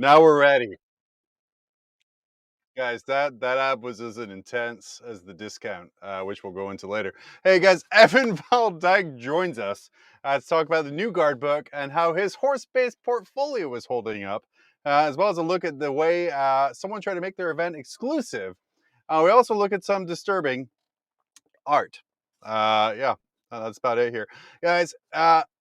Now we're ready. Guys, that app was as intense as the discount, which we'll go into later. Hey guys, Evan Valdyke joins us to talk about the new guard book and how his horse-based portfolio is holding up, as well as a look at the way someone tried to make their event exclusive. We also look at some disturbing art. Yeah, that's about it here, guys.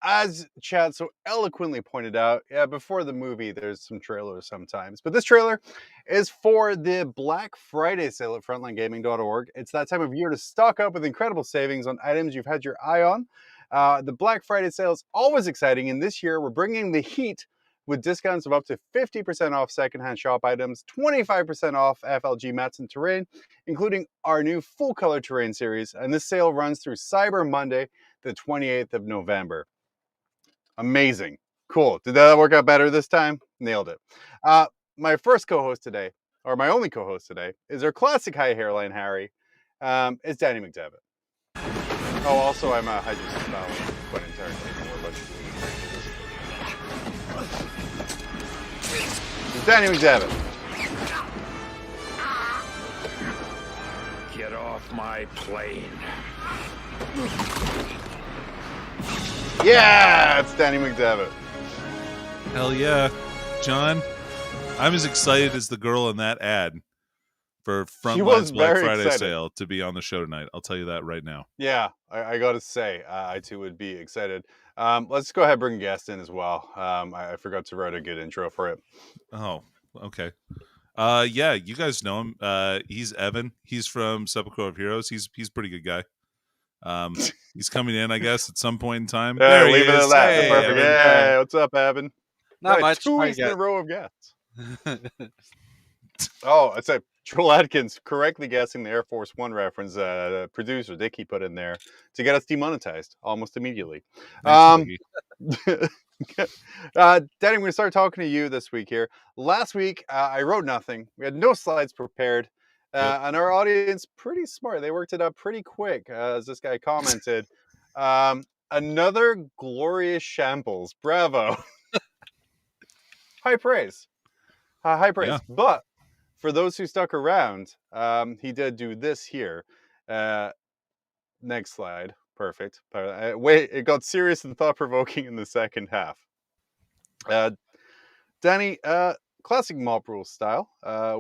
As Chad so eloquently pointed out, yeah, before the movie, there's some trailers sometimes, but this trailer is for the Black Friday sale at frontlinegaming.org. It's that time of year to stock up with incredible savings on items you've had your eye on. The Black Friday sale is always exciting, and this year we're bringing the heat with discounts of up to 50% off secondhand shop items, 25% off FLG mats and terrain, including our new full color terrain series. And this sale runs through Cyber Monday, the 28th of November. Amazing. Cool. Did that work out better this time? Nailed it. My first co-host today, or my only co-host today, is our classic high hairline Harry. It's Danny McDevitt. Oh, also I'm a hydrogen style quite entirely. It's Danny McDevitt. Get off my plane. Yeah, it's Danny McDevitt. Hell yeah, John. I'm as excited as the girl in that ad for Frontline's Black Friday sale to be on the show tonight. I'll tell you that right now. Yeah, I got to say, I too would be excited. Let's go ahead and bring a guest in as well. I forgot to write a good intro for it. Oh, okay. Yeah, you guys know him. He's Evan. He's from Sepulchre of Heroes. He's a pretty good guy. He's coming in, I guess, at some point in time. There he is. It at that. Hey, perfect. Hey, what's up, Evan? Not much. 2 weeks in a row of guests. Oh, it's like Joel Atkins correctly guessing the Air Force One reference. Producer Dickie put in there to get us demonetized almost immediately. Danny, we're going to start talking to you this week here. Last week, I wrote nothing. We had no slides prepared. And our audience, pretty smart. They worked it up pretty quick, as this guy commented. Another glorious shambles. Bravo. High praise. High praise. Yeah. But for those who stuck around, he did do this here. Next slide. Perfect. Wait, it got serious and thought-provoking in the second half. Danny, classic mob rules style.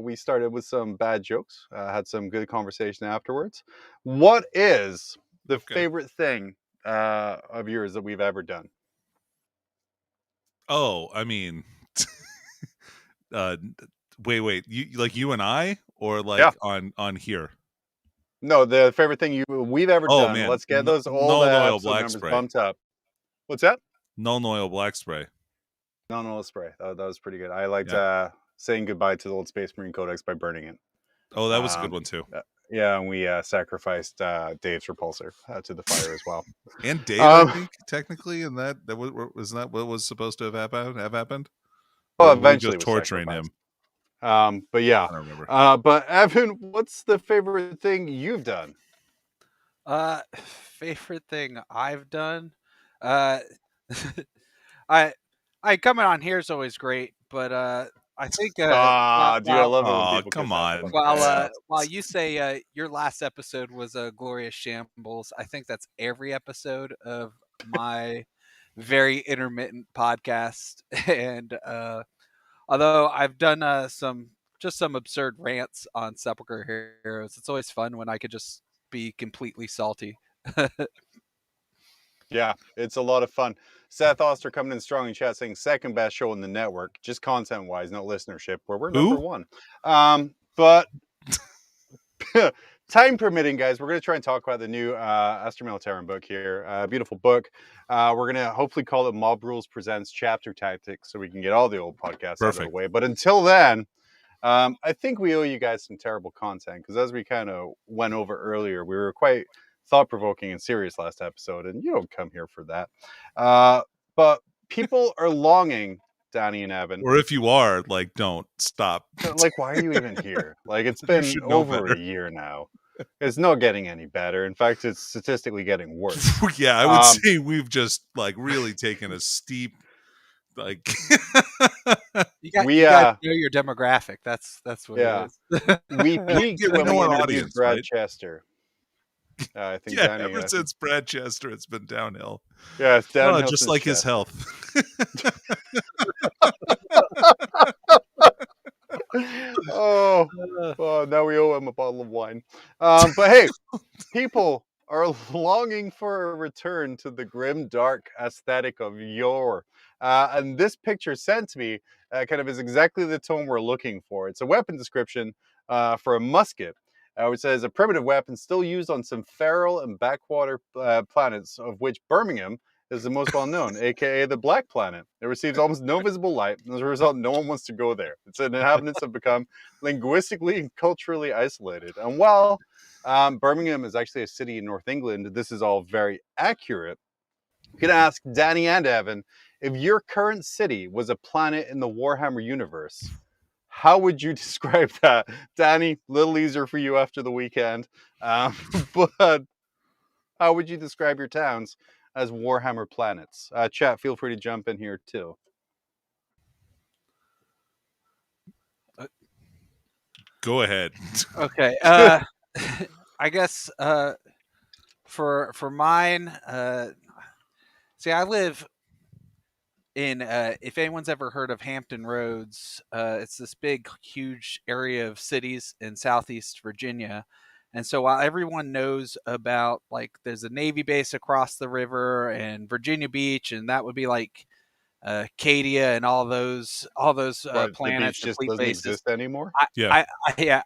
We started with some bad jokes, had some good conversation afterwards. What is the favorite thing of yours that we've ever done? Oh, I mean, wait, you and I, or like on here? No, the favorite thing we've ever done. Man. Let's get those old oil black numbers spray bumped up. What's that? Null oil black spray. Null oil spray. That was pretty good. I liked saying goodbye to the old Space Marine Codex by burning it. Oh, that was a good one too. Yeah, and we sacrificed Dave's repulsor to the fire as well. And Dave, I think, technically, and that wasn't that what was supposed to have happened? Well, eventually just torturing him. But yeah, I don't remember. But Evan, what's the favorite thing you've done? Favorite thing I've done? I coming on here is always great, but I think dude, I love it when people come on. While you say your last episode was a glorious shambles, I think that's every episode of my very intermittent podcast. And although I've done some absurd rants on Sepulchre Heroes, it's always fun when I could just be completely salty. Yeah, it's a lot of fun. Seth Oster coming in strong in chat saying second best show in the network, just content wise, not listenership, where we're number one. But time permitting, guys, we're going to try and talk about the new Astra Militarum book here. Beautiful book. We're going to hopefully call it Mob Rules Presents Chapter Tactics so we can get all the old podcasts out of the way. But until then, I think we owe you guys some terrible content because as we kind of went over earlier, we were quite thought-provoking and serious last episode, and you don't come here for that. But people are longing, Danny and Evan. Or if you are, like, don't stop. Like, why are you even here? Like, it's been over a year now. It's not getting any better. In fact, it's statistically getting worse. Yeah, I would say we've just, like, really taken a steep, like... You guys know your demographic. That's what yeah. it is. We peaked we when know we our introduced audience, Brad right? Chester. I think Yeah, Danny. ever since Brad Chester, it's been downhill. Yeah, it's downhill. Just since like his Chester. health. Oh, now we owe him a bottle of wine. But hey, people are longing for a return to the grim, dark aesthetic of yore. And this picture sent to me kind of is exactly the tone we're looking for. It's a weapon description for a musket, which says a primitive weapon still used on some feral and backwater planets, of which Birmingham is the most well known, aka the Black Planet. It receives almost no visible light, and as a result, no one wants to go there. Its inhabitants have become linguistically and culturally isolated. And while Birmingham is actually a city in North England, this is all very accurate. You can ask Danny and Evan, if your current city was a planet in the Warhammer universe, how would you describe that? Danny, a little easier for you after the weekend, but how would you describe your towns as Warhammer planets? Chat, feel free to jump in here too. Go ahead. Okay. I guess for mine, see, I live in if anyone's ever heard of Hampton Roads, it's this big, huge area of cities in Southeast Virginia. And so while everyone knows about, like, there's a Navy base across the river and Virginia Beach, and that would be like Cadia and all those planets The beach and just fleet doesn't bases. exist anymore?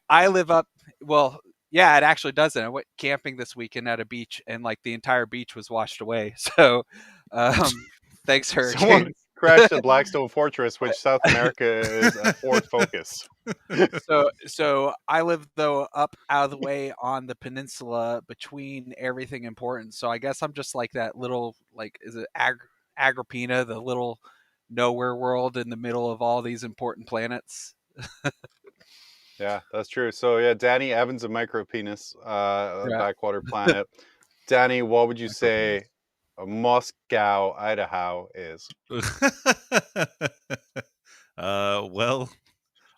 I live up. Well, yeah, it actually doesn't. I went camping this weekend at a beach, and like the entire beach was washed away. So, thanks, hurricane. Someone crashed at Blackstone Fortress, which South America is a Ford Focus. So I live though up out of the way on the peninsula between everything important. So I guess I'm just like that little, like, is it Agrippina, the little nowhere world in the middle of all these important planets. Yeah, that's true. So yeah, Danny Evans, a micropenis, a Yeah. backwater planet. Danny, what would you say Moscow, Idaho is? Well,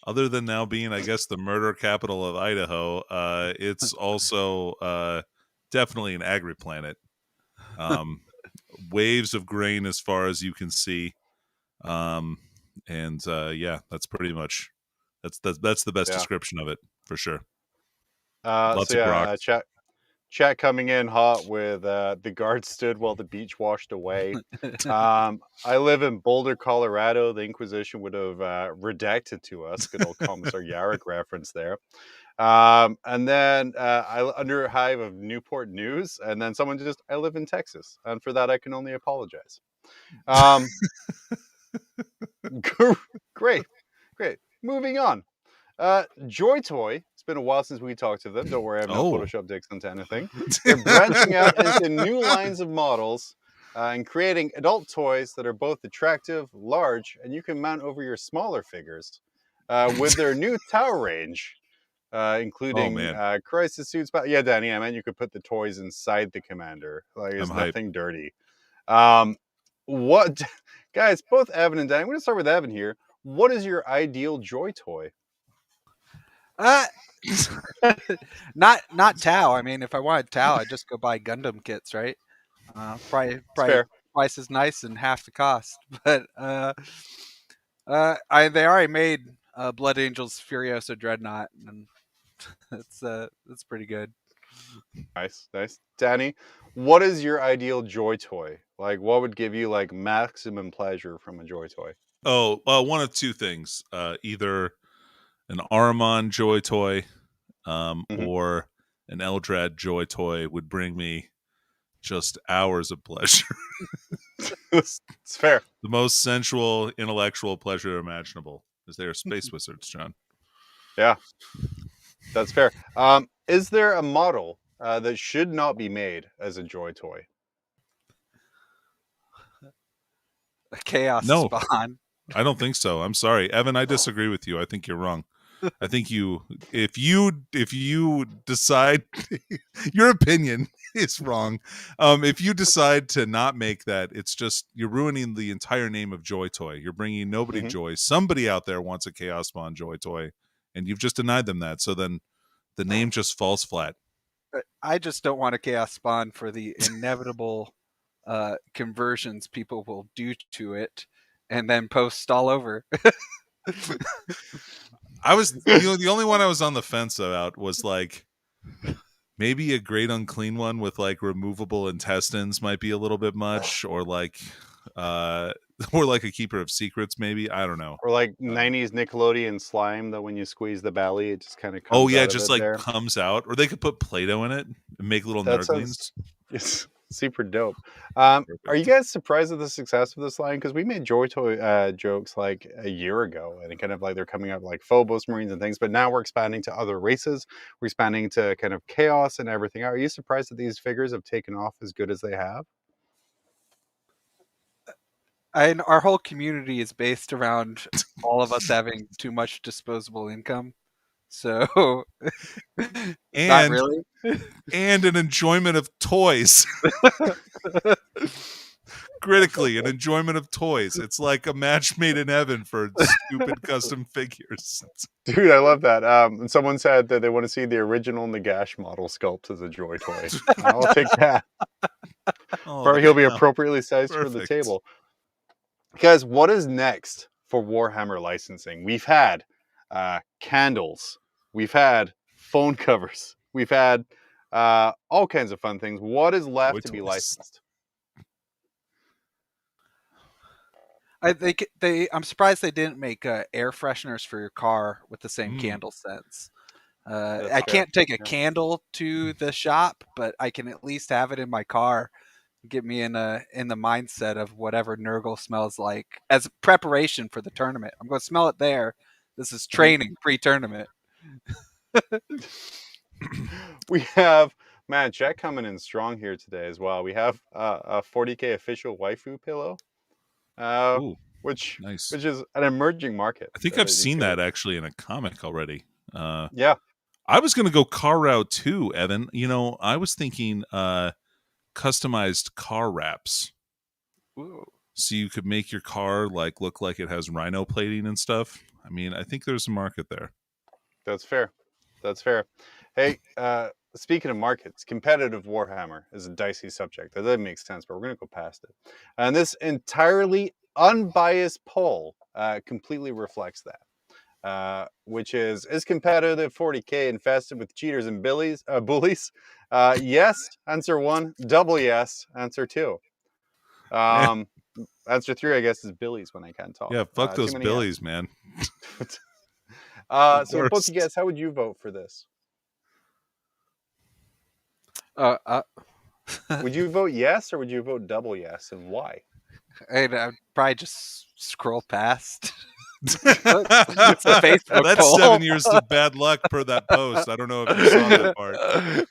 other than now being, I guess, the murder capital of Idaho, it's also definitely an agri-planet. Waves of grain as far as you can see. Yeah, that's pretty much that's the best description of it for sure. Lots of grog. Chat coming in hot with the guard stood while the beach washed away. I live in Boulder, Colorado. The Inquisition would have redacted to us. Good old Commissar Yarrick reference there. And then I under a hive of Newport News, and then someone just, I live in Texas, and for that I can only apologize. Great. Moving on. Joy Toy. It's been a while since we talked to them. Don't worry, I've not Photoshop dicks into anything. They're branching out into new lines of models and creating adult toys that are both attractive, large, and you can mount over your smaller figures with their new tower range, including crisis suits. Yeah, Danny, I meant you could put the toys inside the commander. Like, it's nothing dirty. What, guys, both Evan and Danny, I'm going to start with Evan here. What is your ideal Joy Toy? Not Tau. I mean, if I wanted Tau, I'd just go buy Gundam kits, right? Probably twice as nice and half the cost. But they already made Blood Angels Furiosa Dreadnought, and that's pretty good. Nice. Danny, what is your ideal Joy Toy? Like, what would give you like maximum pleasure from a Joy Toy? Oh, well, one of two things: either an Aramon Joy Toy, or an Eldrad Joy Toy would bring me just hours of pleasure. It's fair. The most sensual, intellectual pleasure imaginable, as they are space wizards, John. Yeah, that's fair. Is there a model that should not be made as a Joy Toy? A Chaos Spawn. I don't think so. I'm sorry, Evan. I disagree with you. I think you're wrong. I think if you decide your opinion is wrong. If you decide to not make that, it's just you're ruining the entire name of Joy Toy. You're bringing nobody joy. Somebody out there wants a Chaos Spawn Joy Toy, and you've just denied them that. So then the name just falls flat. I just don't want a Chaos Spawn for the inevitable conversions people will do to it, and then post all over. I was the only one I was on the fence about was like maybe a great unclean one with like removable intestines might be a little bit much, or like a keeper of secrets, maybe. I don't know. Or like 90s Nickelodeon slime that when you squeeze the belly, it just kind of comes Oh yeah, out just of it like there. comes out. Or they could put Play-Doh in it and make little nurglings. It's super dope. Are you guys surprised at the success of this line? Because we made Joy Toy jokes like a year ago, and kind of like they're coming out like Phobos Marines and things, but now we're expanding to other races. We're expanding to kind of Chaos and everything. Are you surprised that these figures have taken off as good as they have? And our whole community is based around all of us having too much disposable income. So, not really. And an enjoyment of toys. Critically, an enjoyment of toys. It's like a match made in heaven for stupid custom figures. Dude, I love that. And someone said that they want to see the original Nagash model sculpt as a Joy Toy. I'll take that. He'll be appropriately sized for the table. Guys, what is next for Warhammer licensing? We've had candles. We've had phone covers. We've had all kinds of fun things. What is left to be licensed? I'm surprised they didn't make air fresheners for your car with the same candle scents. I can't take a candle to the shop, but I can at least have it in my car. Get me in the mindset of whatever Nurgle smells like as preparation for the tournament. I'm going to smell it there. This is training pre-tournament. We have Jack coming in strong here today as well. We have a 40K official waifu pillow, which is an emerging market. I think I've seen that actually in a comic already. Yeah, I was going to go car route too, Evan. I was thinking customized car wraps. Ooh. So you could make your car look like it has rhino plating and stuff. I mean, I think there's a market there. That's fair. Hey, speaking of markets, competitive Warhammer is a dicey subject. That doesn't make sense, but we're going to go past it. And this entirely unbiased poll completely reflects that, which is competitive 40K infested with cheaters and bullies? Yes, answer 1. Double yes, answer 2. Answer 3, I guess, is Billies when I can't talk. Yeah, fuck those Billies, man. So both you guys, how would you vote for this? Would you vote yes or would you vote double yes, and why? I'd probably just scroll past. It's a Facebook That's poll. 7 years of bad luck per that post. I don't know if you saw that part.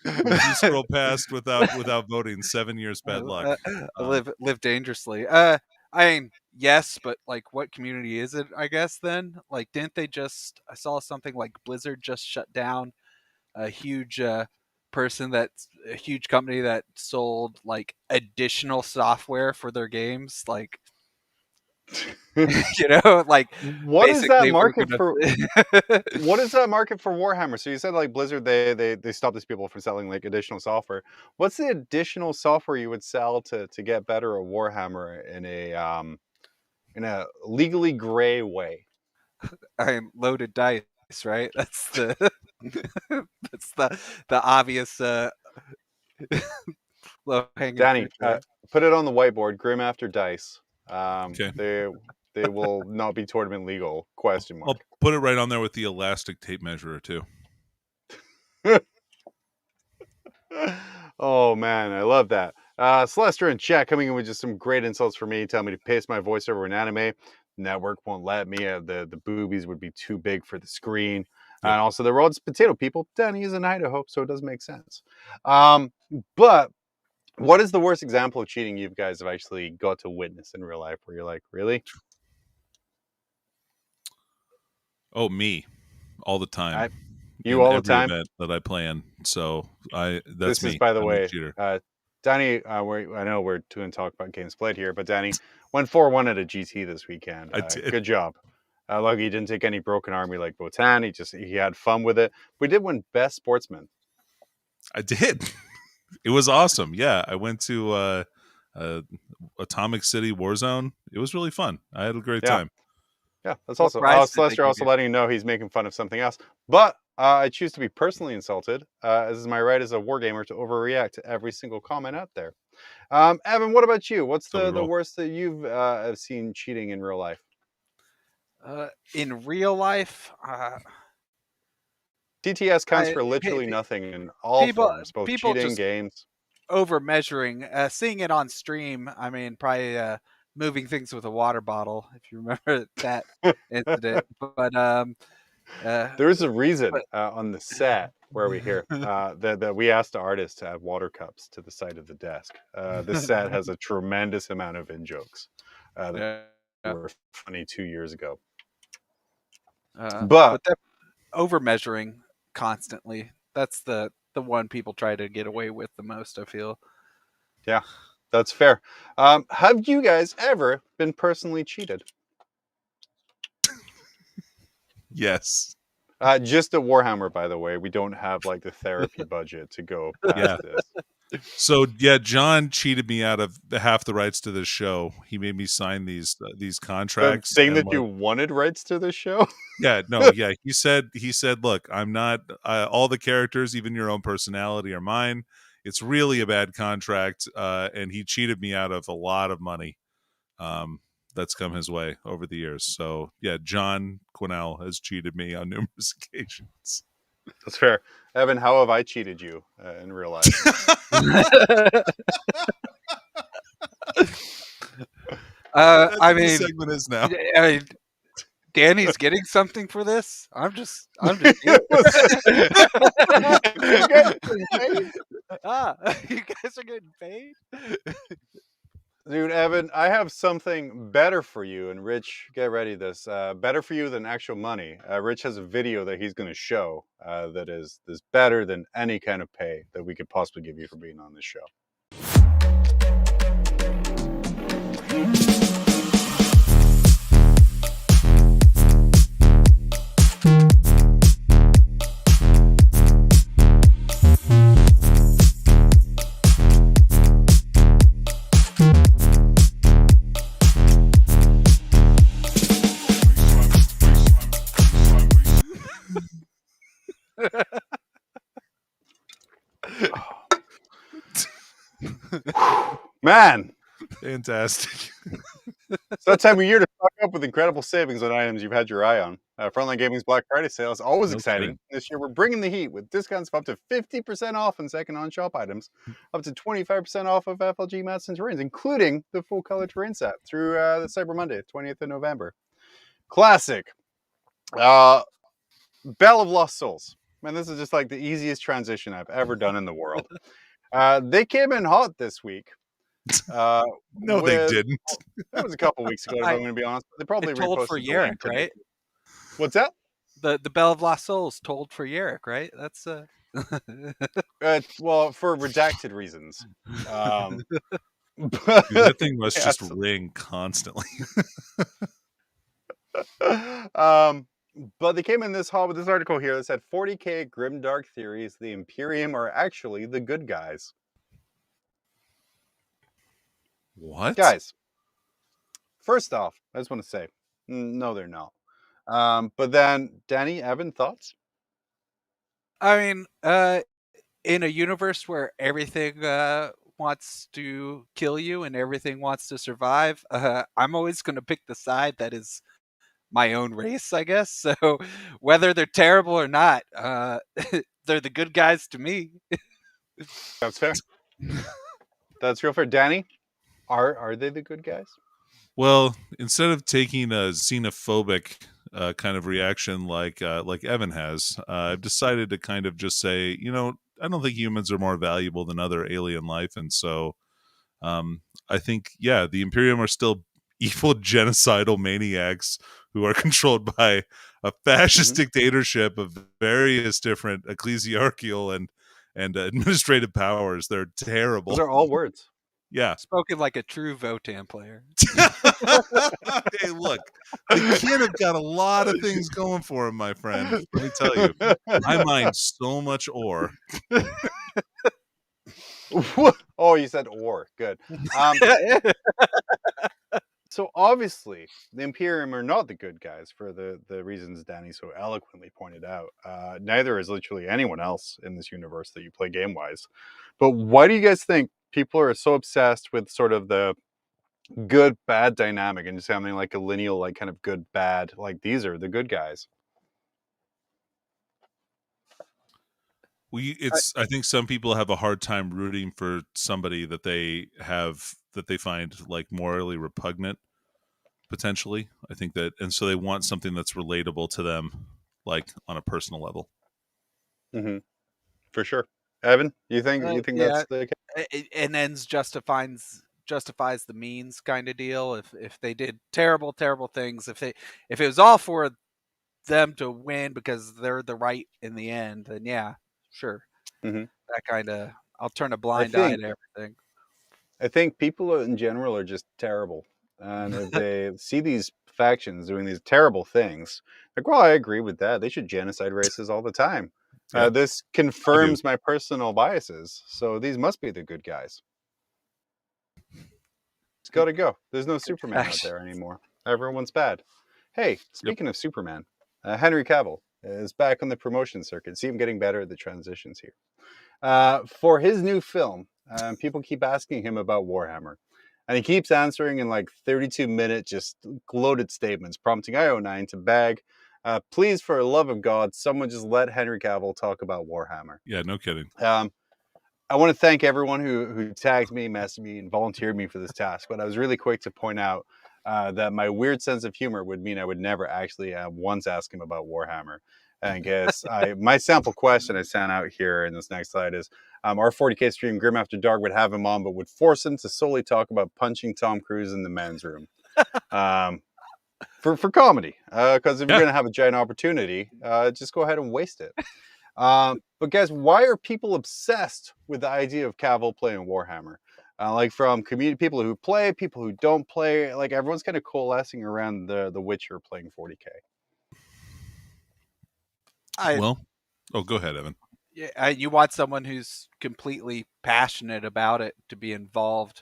If you scroll past without voting, 7 years bad luck. Live dangerously. I mean, yes, but like, what community is it? I guess then, like, didn't they just? I saw something like Blizzard just shut down a huge a huge company that sold like additional software for their games, like. Like, what is that market for? What is that market for Warhammer? So you said like Blizzard, they stopped these people from selling like additional software. What's the additional software you would sell to get better at Warhammer in a legally gray way? I'm loaded dice, right? That's the that's the obvious low hanging. Danny, put it on the whiteboard. Grim after dice. Okay. They will not be tournament legal? Question mark. I'll put it right on there with the elastic tape measure too. Oh man, I love that. Celestia in chat coming in with just some great insults for me, telling me to paste my voiceover in anime. Network won't let me. The boobies would be too big for the screen. Yep. And also the world's potato people. Danny is in Idaho, so it does make sense. But what is the worst example of cheating you guys have actually got to witness in real life where you're like, really? Oh, me. all the time. You in all the every time? event that I play in. So that's This me. is, by the I'm a way, cheater. Danny, I know we're doing talk about games played here, but Danny went 4-1 at a GT this weekend. I did. Good job. Lucky he didn't take any broken army like Botan. He had fun with it. We did win best sportsman. I did. It was awesome. Yeah, I went to Atomic City Warzone. It was really fun. I had a great time. Yeah, that's What awesome. prize did they Celeste, give also you? letting you know he's making fun of something else. But I choose to be personally insulted, as is my right as a wargamer to overreact to every single comment out there. Evan, what about you? What's So we the roll. worst that you've have seen cheating in real life? In real life, TTS counts for literally nothing in all forms, both people cheating, just games. over measuring. Seeing it on stream, I mean, probably moving things with a water bottle, if you remember that incident. But There's a reason on the set where we hear that we asked the artist to add water cups to the side of the desk. This set has a tremendous amount of in jokes that were funny 2 years ago. but that over measuring constantly, that's the one people try to get away with the most, I feel. Yeah, that's fair. Have you guys ever been personally cheated? Yes. Just at Warhammer, by the way. We don't have like the therapy budget to go past this. So yeah, John cheated me out of half the rights to this show. He made me sign these contracts. Saying and, that you wanted rights to the show? Yeah, no, yeah. He said, look, I'm not all the characters, even your own personality, are mine. It's really a bad contract, and he cheated me out of a lot of money. That's come his way over the years. So yeah, John Quennell has cheated me on numerous occasions. That's fair. Evan, how have I cheated you in real life? I What mean, the segment is now. I mean, Danny's getting something for this. I'm just you guys are getting paid? Dude, Evan, I have something better for you. And Rich, get ready this. Better for you than actual money. Rich has a video that he's going to show that is better than any kind of pay that we could possibly give you for being on this show. Man, Fantastic. it's that time of year to stock up with incredible savings on items you've had your eye on. Frontline Gaming's Black Friday sale is always exciting. kidding. This year, we're bringing the heat with discounts of up to 50% off on second on-shop items, up to 25% off of FLG mats and terrains, including the full-color terrain set through the Cyber Monday, 20th of November. Classic. Bell of Lost Souls. Man, this is just like the easiest transition I've ever done in the world. They came in hot this week. No, they didn't. That was a couple weeks ago, if I'm going to be honest. They probably told reposted for the link Yarrick, today. right? What's that? The Bell of Lost Souls told for Yarrick, right? That's Well, for redacted reasons. Dude, that thing must just Yes. ring constantly. But they came in this hall with this article here that said 40k grimdark theories. The Imperium are actually the good guys. What? Guys, first off, I just want to say, no, they're not. But then, Danny, Evan, thoughts? I mean, in a universe where everything wants to kill you and everything wants to survive, I'm always going to pick the side that is my own race, I guess. So whether they're terrible or not, they're the good guys to me. That's fair. That's real fair. Danny, are they the good guys? Well, instead of taking a xenophobic kind of reaction like Evan has, I've decided to kind of just say, I don't think humans are more valuable than other alien life, and so I think, the Imperium are still evil genocidal maniacs who are controlled by a fascist dictatorship of various different ecclesiarchal and administrative powers. They're terrible. Those are all words. Yeah. Spoken like a true Votan player. Hey, look, the kid have got a lot of things going for him, my friend. Let me tell you, I mine so much ore. Oh, you said ore. Good. So obviously, the Imperium are not the good guys for the reasons Danny so eloquently pointed out. Neither is literally anyone else in this universe that you play game-wise. But why do you guys think people are so obsessed with sort of the good-bad dynamic and just having like a lineal, like kind of good-bad, like these are the good guys? I think some people have a hard time rooting for somebody that they find like morally repugnant, potentially. I think that, and so they want something that's relatable to them, like on a personal level. Mm-hmm. For sure. Evan, you think that's the case? An ends justifies the means kind of deal. If they did terrible things, if it was all for them to win because they're the right in the end, then yeah, sure. That kind of, I'll turn a blind eye to everything. I think people in general are just terrible, and if they see these factions doing these terrible things, like, well, I agree with that. They should genocide races all the time. Yeah, this confirms my personal biases, so these must be the good guys. It's got to go. There's no Superman out there anymore. Everyone's bad. Hey, speaking of Superman, Henry Cavill is back on the promotion circuit. See him getting better at the transitions here. For his new film, people keep asking him about Warhammer. And he keeps answering in like 32-minute, just gloated statements, prompting IO9 to beg, please, for the love of God, someone just let Henry Cavill talk about Warhammer. Yeah, no kidding. I want to thank everyone who tagged me, messaged me, and volunteered me for this task. But I was really quick to point out that my weird sense of humor would mean I would never actually once ask him about Warhammer. And I guess my sample question I sent out here in this next slide is our 40K stream, Grim After Dark, would have him on, but would force him to solely talk about punching Tom Cruise in the men's room. For comedy. Because if you're going to have a giant opportunity, just go ahead and waste it. But guys, why are people obsessed with the idea of Cavill playing Warhammer? Like from community people who play, people who don't play, like everyone's kind of coalescing around the Witcher playing 40K. Go ahead, Evan. Yeah, you want someone who's completely passionate about it to be involved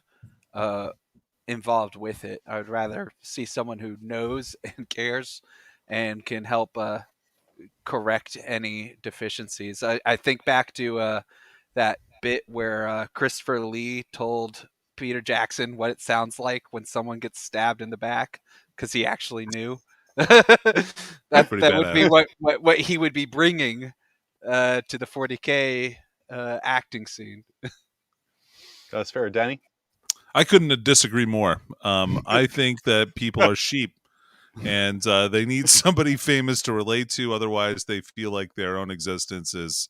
with it. I would rather see someone who knows and cares and can help correct any deficiencies. I think back to that bit where Christopher Lee told Peter Jackson what it sounds like when someone gets stabbed in the back because he actually knew. that would be what he would be bringing to the 40K acting scene. That's fair. Danny? I couldn't disagree more. I think that people are sheep, and they need somebody famous to relate to. Otherwise, they feel like their own existence is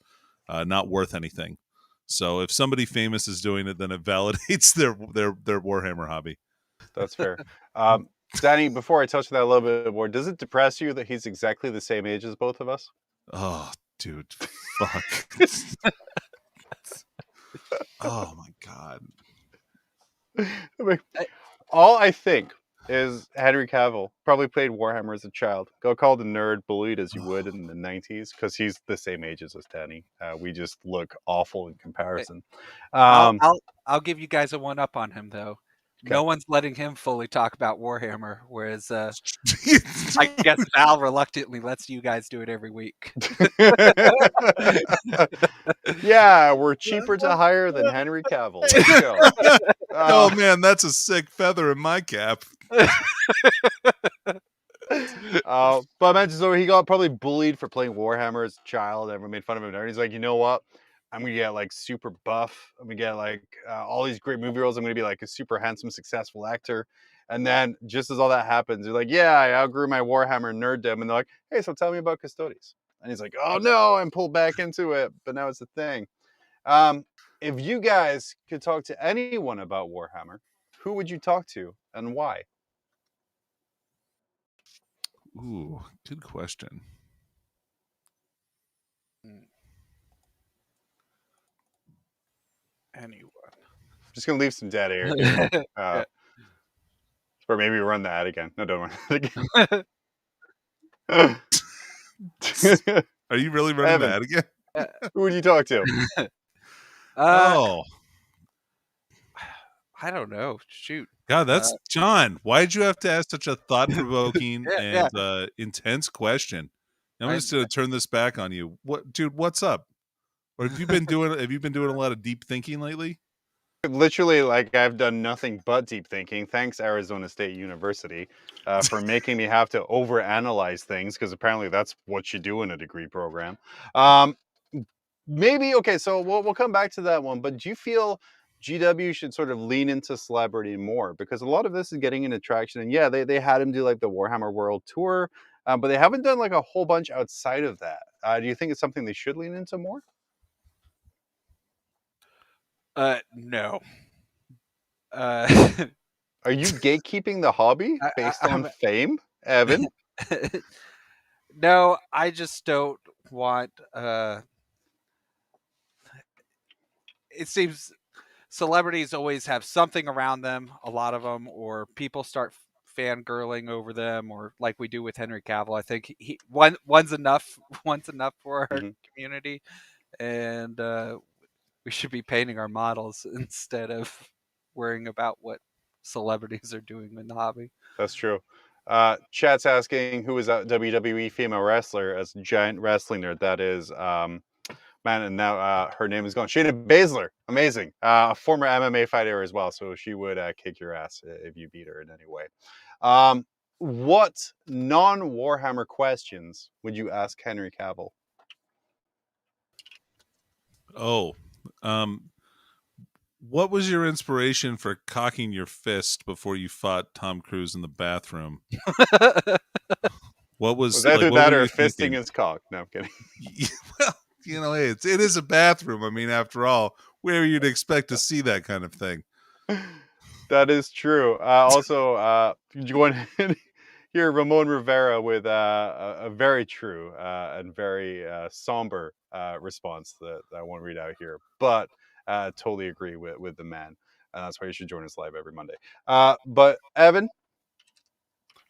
not worth anything. So if somebody famous is doing it, then it validates their Warhammer hobby. That's fair. Danny, before I touch on that a little bit more, does it depress you that he's exactly the same age as both of us? Oh, dude. Fuck. Oh, my God. I mean, all I think is Henry Cavill probably played Warhammer as a child. Got called a nerd, bullied as you would in the 90s, because he's the same age as us, Danny. We just look awful in comparison. I'll give you guys a one-up on him, though. Okay. No one's letting him fully talk about Warhammer, whereas I guess Val reluctantly lets you guys do it every week. Yeah, we're cheaper to hire than Henry Cavill. Let's go. Oh, man, that's a sick feather in my cap. But I mentioned, so he got probably bullied for playing Warhammer as a child. Everyone made fun of him. And he's like, you know what? I'm gonna get like super buff. I'm gonna get like all these great movie roles. I'm gonna be like a super handsome, successful actor. And then just as all that happens, they're like, yeah, I outgrew my Warhammer nerddom. And they're like, hey, so tell me about Custodes. And he's like, oh no, I'm pulled back into it. But now it's a thing. If you guys could talk to anyone about Warhammer, who would you talk to and why? Ooh, good question. Anyone. Just gonna leave some dead air here. Yeah. Or maybe run the ad again. No, don't run it again. Are you really running Evan, that again? who would you talk to? Oh, I don't know. Shoot. God, that's John. Why did you have to ask such a thought-provoking Yeah. and intense question? I'm I- just gonna turn this back on you. What, dude? What's up? Or have you been doing a lot of deep thinking lately? Literally, like I've done nothing but deep thinking. Thanks, Arizona State University, for making me have to overanalyze things because apparently that's what you do in a degree program. Maybe okay. So we'll come back to that one. But do you feel GW should sort of lean into celebrity more because a lot of this is getting into traction? And yeah, they had him do like the Warhammer World Tour, but they haven't done like a whole bunch outside of that. Do you think it's something they should lean into more? No. Are you gatekeeping the hobby based on fame, Evan? No, I just don't want. It seems celebrities always have something around them, a lot of them, or people start fangirling over them, or like we do with Henry Cavill. I think one's enough. One's enough for our community, and we should be painting our models instead of worrying about what celebrities are doing in the hobby. That's true. Chat's asking who is a WWE female wrestler as a giant wrestling nerd. That is, man, and now her name is gone. Shayna Baszler, amazing. A former MMA fighter as well, so she would kick your ass if you beat her in any way. What non-Warhammer questions would you ask Henry Cavill? Oh, what was your inspiration for cocking your fist before you fought Tom Cruise in the bathroom? What was either like, what that were or you fisting thinking? his cock? No, I'm kidding. Well, hey, it is a bathroom. I mean, after all, where you'd expect to see that kind of thing. That is true. Also, go ahead here, Ramon Rivera with a very true and very somber response that I won't read out here, but totally agree with the man. That's why you should join us live every Monday. But Evan,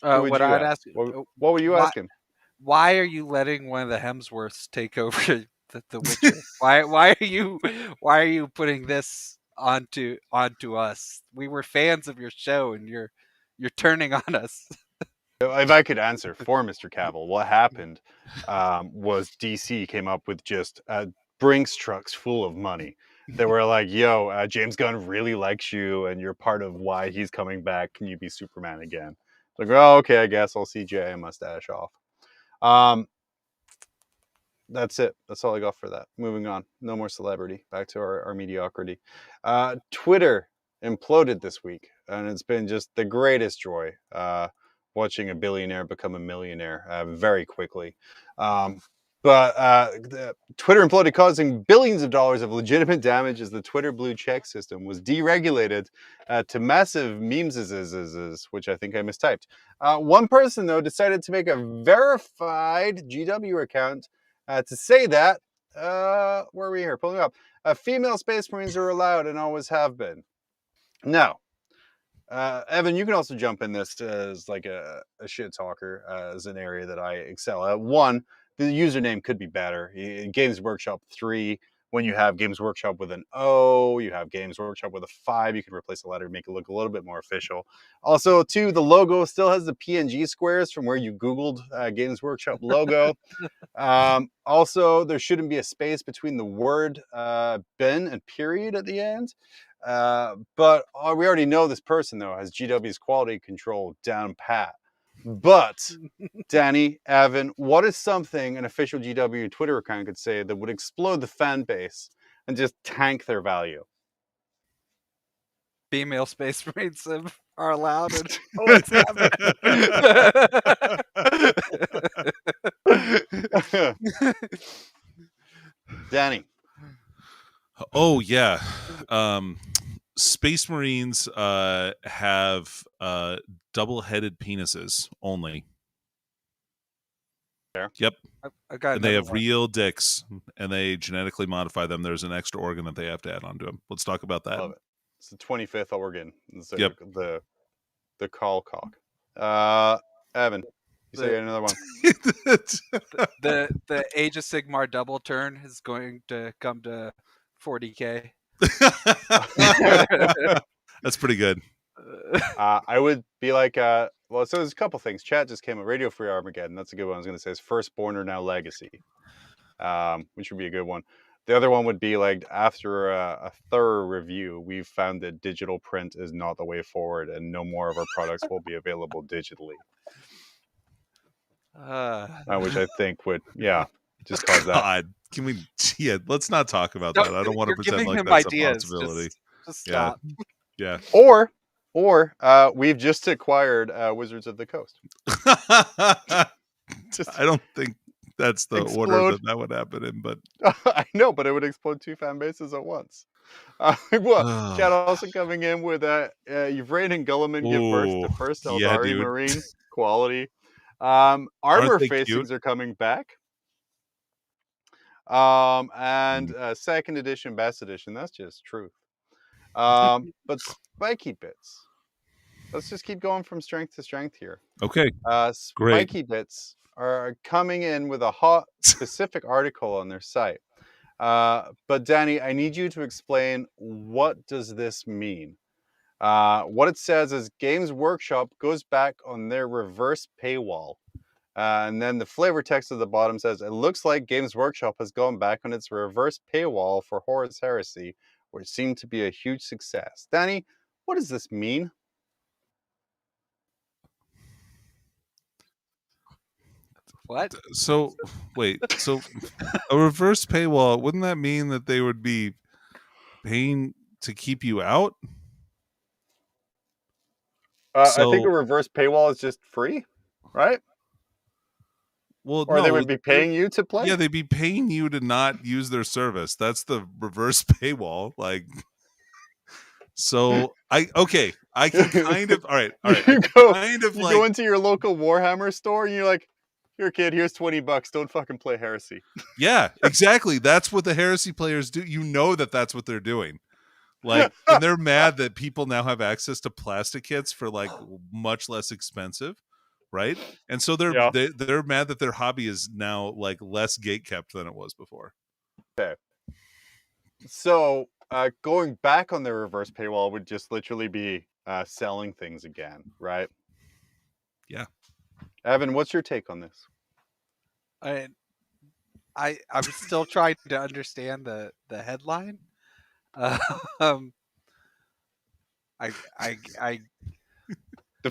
who would What you I'd ask? ask, What would you ask him? why are you letting one of the Hemsworths take over the Witcher? why are you putting this onto us? We were fans of your show, and you're turning on us. If I could answer for Mr. Cavill, what happened was DC came up with just Brinks trucks full of money. They were like, yo, James Gunn really likes you and you're part of why he's coming back. Can you be Superman again? Like, oh, okay, I guess I'll CGI a mustache off. That's it. That's all I got for that. Moving on. No more celebrity. Back to our mediocrity. Twitter imploded this week, and it's been just the greatest joy watching a billionaire become a millionaire very quickly. But Twitter imploded, causing billions of dollars of legitimate damage as the Twitter blue check system was deregulated to massive memes, which I think I mistyped. One person, though, decided to make a verified GW account to say that, where are we here? Pulling up. Female Space Marines are allowed and always have been. Now, Evan, you can also jump in this as like a shit talker as an area that I excel at. One, the username could be better. In Games Workshop 3, when you have Games Workshop with an O, you have Games Workshop with a 5, you can replace the letter, make it look a little bit more official. Also, 2, the logo still has the PNG squares from where you Googled Games Workshop logo. Also, there shouldn't be a space between the word bin and period at the end. But we already know this person, though, has GW's quality control down pat. But, Danny, Evan, what is something an official GW Twitter account could say that would explode the fan base and just tank their value? Female Space Marines are allowed and always have been. Danny. Oh yeah. Space Marines have double-headed penises only. Yep. I got And they another have one. real dicks, and they genetically modify them. There's an extra organ that they have to add onto them. Let's talk about that. Love it. It's the 25th organ. It's Yep. the call cock. Evan, you say The- another one. The Age of Sigmar double turn is going to come to 40K. That's pretty good. I would be like, well, so there's a couple things. Chat just came up. Radio Free Armageddon. That's a good one. I was going to say is Firstborn or now Legacy, which would be a good one. The other one would be like after a thorough review, we've found that digital print is not the way forward, and no more of our products will be available digitally. Which I think would, just cause that. God, can we? Yeah, let's not talk about that. I don't want to You're pretend giving like him that's ideas. a possibility. Just stop. Yeah. Or we've just acquired Wizards of the Coast. I don't think that's the order that would happen in, but I know, but it would explode 2 fan bases at once. Chad also coming in with Yvrain and Gulliman give birth to first Eldari Marine quality. Armor facings are coming back. And second edition, best edition. That's just truth. But spiky bits. Let's just keep going from strength to strength here. Okay. Spiky Great. bits are coming in with a hot specific article on their site. But Danny, I need you to explain, what does this mean? What it says is Games Workshop goes back on their reverse paywall. And then the flavor text at the bottom says, it looks like Games Workshop has gone back on its reverse paywall for Horus Heresy, which seemed to be a huge success. Danny, what does this mean? What? So, wait. So, a reverse paywall, wouldn't that mean that they would be paying to keep you out? I think a reverse paywall is just free, right? Well, or no, they would be paying you to play? Yeah, they'd be paying you to not use their service. That's the reverse paywall. Like, so I can kind of all right. You go into your local Warhammer store and you're like, here, kid, here's $20. Don't fucking play Heresy. Yeah, exactly. That's what the Heresy players do. You know that's what they're doing. Like, and they're mad that people now have access to plastic kits for like much less expensive, right? And so they're mad that their hobby is now like less gatekept than it was before. Okay. So going back on their reverse paywall would just literally be selling things again, right? Yeah. Evan, what's your take on this? I'm still trying to understand the headline. The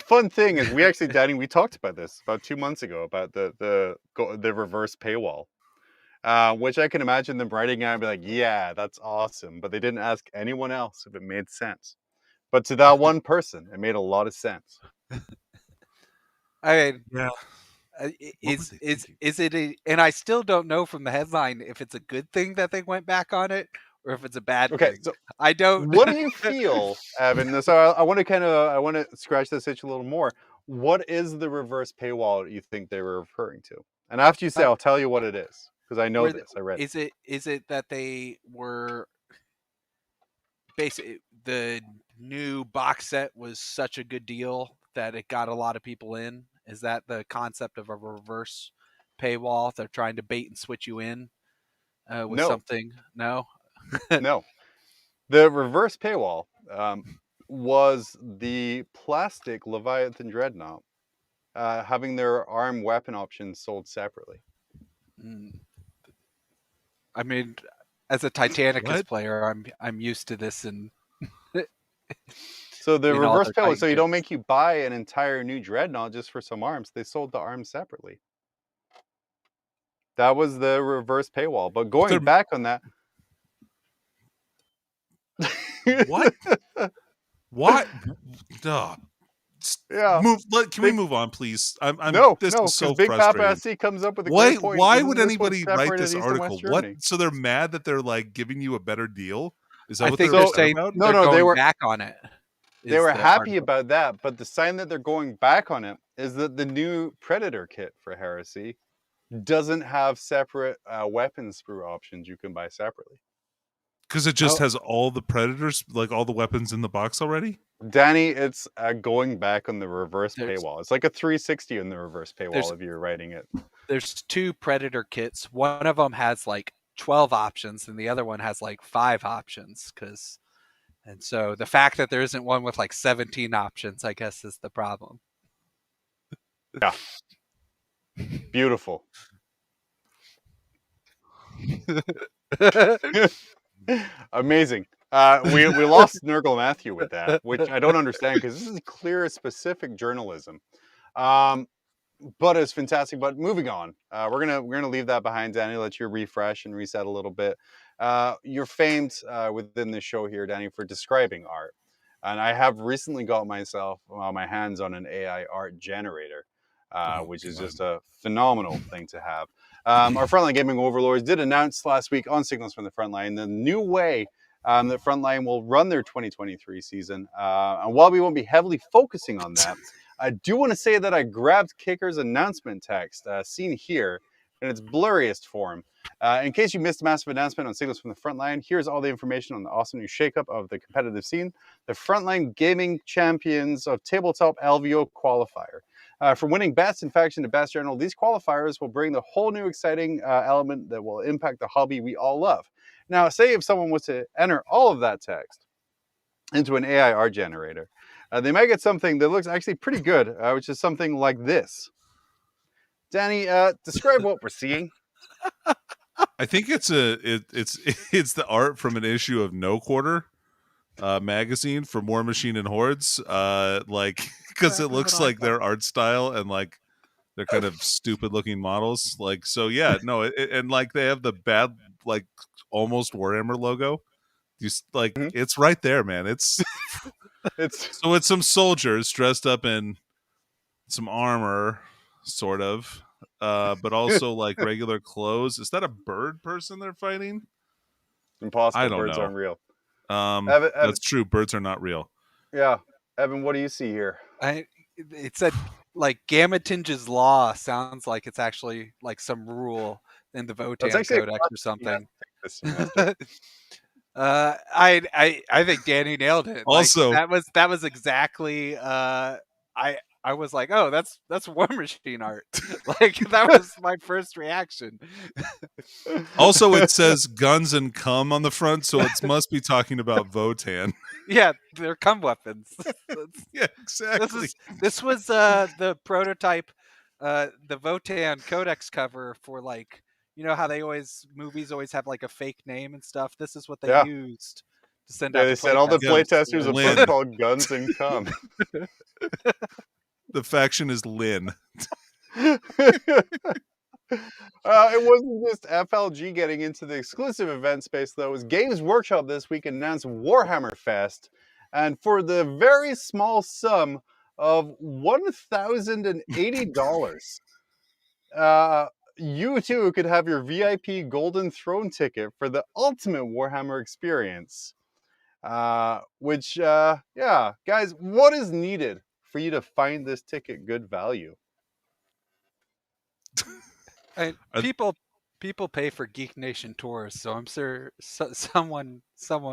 fun thing is, we actually, Danny, we talked about this about 2 months ago about the reverse paywall, which I can imagine them writing out and be like, yeah, that's awesome, but they didn't ask anyone else if it made sense. But to that one person, it made a lot of sense. I mean, yeah. Is it and I still don't know from the headline if it's a good thing that they went back on it or if it's a bad thing. So I don't. What do you feel, Evan? So I want to scratch this itch a little more. What is the reverse paywall that you think they were referring to? And after you say, I'll tell you what it is, because I know this. I read it. Is it that they were basically, the new box set was such a good deal that it got a lot of people in? Is that the concept of a reverse paywall? They're trying to bait and switch you in with something? No? No. The reverse paywall was the plastic Leviathan Dreadnought having their arm weapon options sold separately. I mean, as a Titanicus player, I'm used to this. And so the reverse paywall, so you don't make you buy an entire new Dreadnought just for some arms. They sold the arms separately. That was the reverse paywall. But going back on that. What? What? Yeah. Can we move on, please? This is so Big Papa SC comes up with a great point. Why would anybody write this article? What? So they're mad that they're like giving you a better deal? Is that what they're saying about? No, they were back on it. They were happy about that, but the sign that they're going back on it is that the new Predator kit for Heresy doesn't have separate weapon sprue options you can buy separately. Because it just has all the Predators, like all the weapons in the box already? Danny, it's going back on the reverse There's- paywall. It's like a 360 on the reverse there's- paywall if you're writing it. There's 2 Predator kits. One of them has like 12 options, and the other one has like 5 options. And so the fact that there isn't one with like 17 options, I guess, is the problem. Yeah. Beautiful. Amazing. We lost Nurgle Matthew with that, which I don't understand because this is clear specific journalism. But it's fantastic. But moving on, we're gonna leave that behind, Danny. Let you refresh and reset a little bit. You're famed within the show here, Danny, for describing art, and I have recently got my hands on an AI art generator, which is just a phenomenal thing to have. Our Frontline Gaming overlords did announce last week on Signals from the Frontline the new way that Frontline will run their 2023 season. And while we won't be heavily focusing on that, I do want to say that I grabbed Kicker's announcement text, seen here, in its blurriest form. In case you missed a massive announcement on Signals from the Frontline, here's all the information on the awesome new shakeup of the competitive scene. The Frontline Gaming Champions of Tabletop LVO qualifier. From winning Best in Faction to Best General, these qualifiers will bring the whole new exciting element that will impact the hobby we all love. Now, say if someone was to enter all of that text into an AI art generator, they might get something that looks actually pretty good, which is something like this. Danny, describe what we're seeing. I think it's the art from an issue of No Quarter magazine for War Machine and Hordes, like because it looks like their art style and like they're kind of stupid looking models. Like, so yeah, no, and like they have the bad like almost Warhammer logo. Like it's right there, man. It's so it's some soldiers dressed up in some armor, sort of, but also like regular clothes. Is that a bird person they're fighting? Impossible. I don't Birds know. aren't real. Evan, that's true. Birds are not real. Yeah, Evan, what do you see here? It said like Gammatinge's Law sounds like it's actually like some rule in the Votan Codex or something. I think Danny nailed it. Also, like, that was exactly I was like, oh, that's War Machine art. Like that was my first reaction. Also, it says guns and cum on the front, so it must be talking about Votan. Yeah, they're cum weapons. Yeah, exactly. This was the prototype, the Votan Codex cover for like, you know how movies always have like a fake name and stuff. This is what they used to send out. They said all the playtesters of book called Guns and Cum. The faction is Lynn. It wasn't just FLG getting into the exclusive event space, though. It was Games Workshop this week announced Warhammer Fest. And for the very small sum of $1,080, you too could have your VIP Golden Throne ticket for the ultimate Warhammer experience. Which, yeah, guys, what is needed for you to find this ticket good value? People pay for Geek Nation tours, so I'm sure someone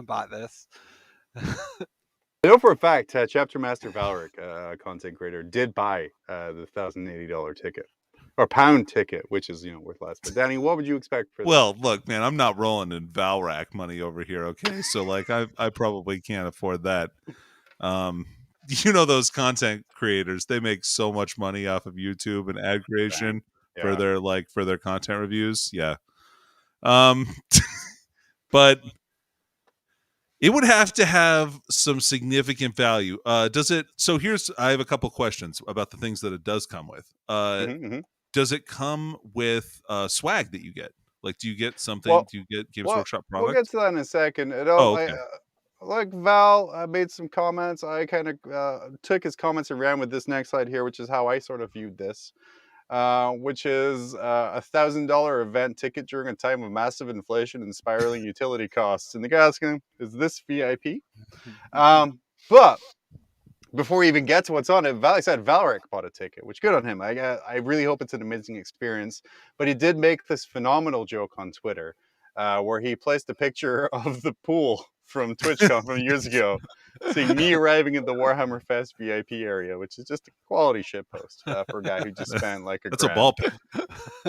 bought this. I know for a fact, Chapter Master Valdyke, content creator, did buy the $1,080 ticket. Or pound ticket, which is, worth less. But Danny, what would you expect for Well, look, man, I'm not rolling in Valrak money over here, okay? So, like, I probably can't afford that. Those content creators, they make so much money off of YouTube and ad creation for their content reviews. Yeah. But it would have to have some significant value. Does it? So I have a couple questions about the things that it does come with. Does it come with swag that you get? Like, do you get something? Do you get Games Workshop product? We'll get to that in a second. Okay. Like Val made some comments. I kind of took his comments and ran with this next slide here, which is how I sort of viewed this. Which is a $1,000 event ticket during a time of massive inflation and spiraling utility costs. And the guy asking, is this VIP? But before we even get to what's on it, Valdyke said Valric bought a ticket, which good on him. I really hope it's an amazing experience. But he did make this phenomenal joke on Twitter where he placed a picture of the pool from TwitchCon from years ago, seeing me arriving at the Warhammer Fest VIP area, which is just a quality shitpost for a guy who just spent like That's grand. a ball pit.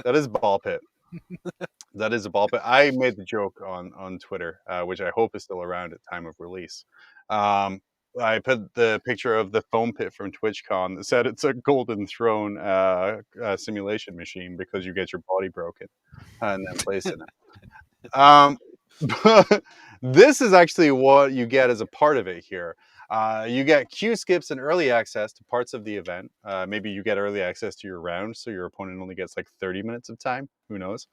That is a ball pit. That is a ball pit. I made the joke on Twitter, which I hope is still around at time of release. I put the picture of the foam pit from TwitchCon that said it's a golden throne simulation machine because you get your body broken and then placed in it. But this is actually what you get as a part of it here. You get queue skips and early access to parts of the event. Maybe you get early access to your round, so your opponent only gets like 30 minutes of time. Who knows?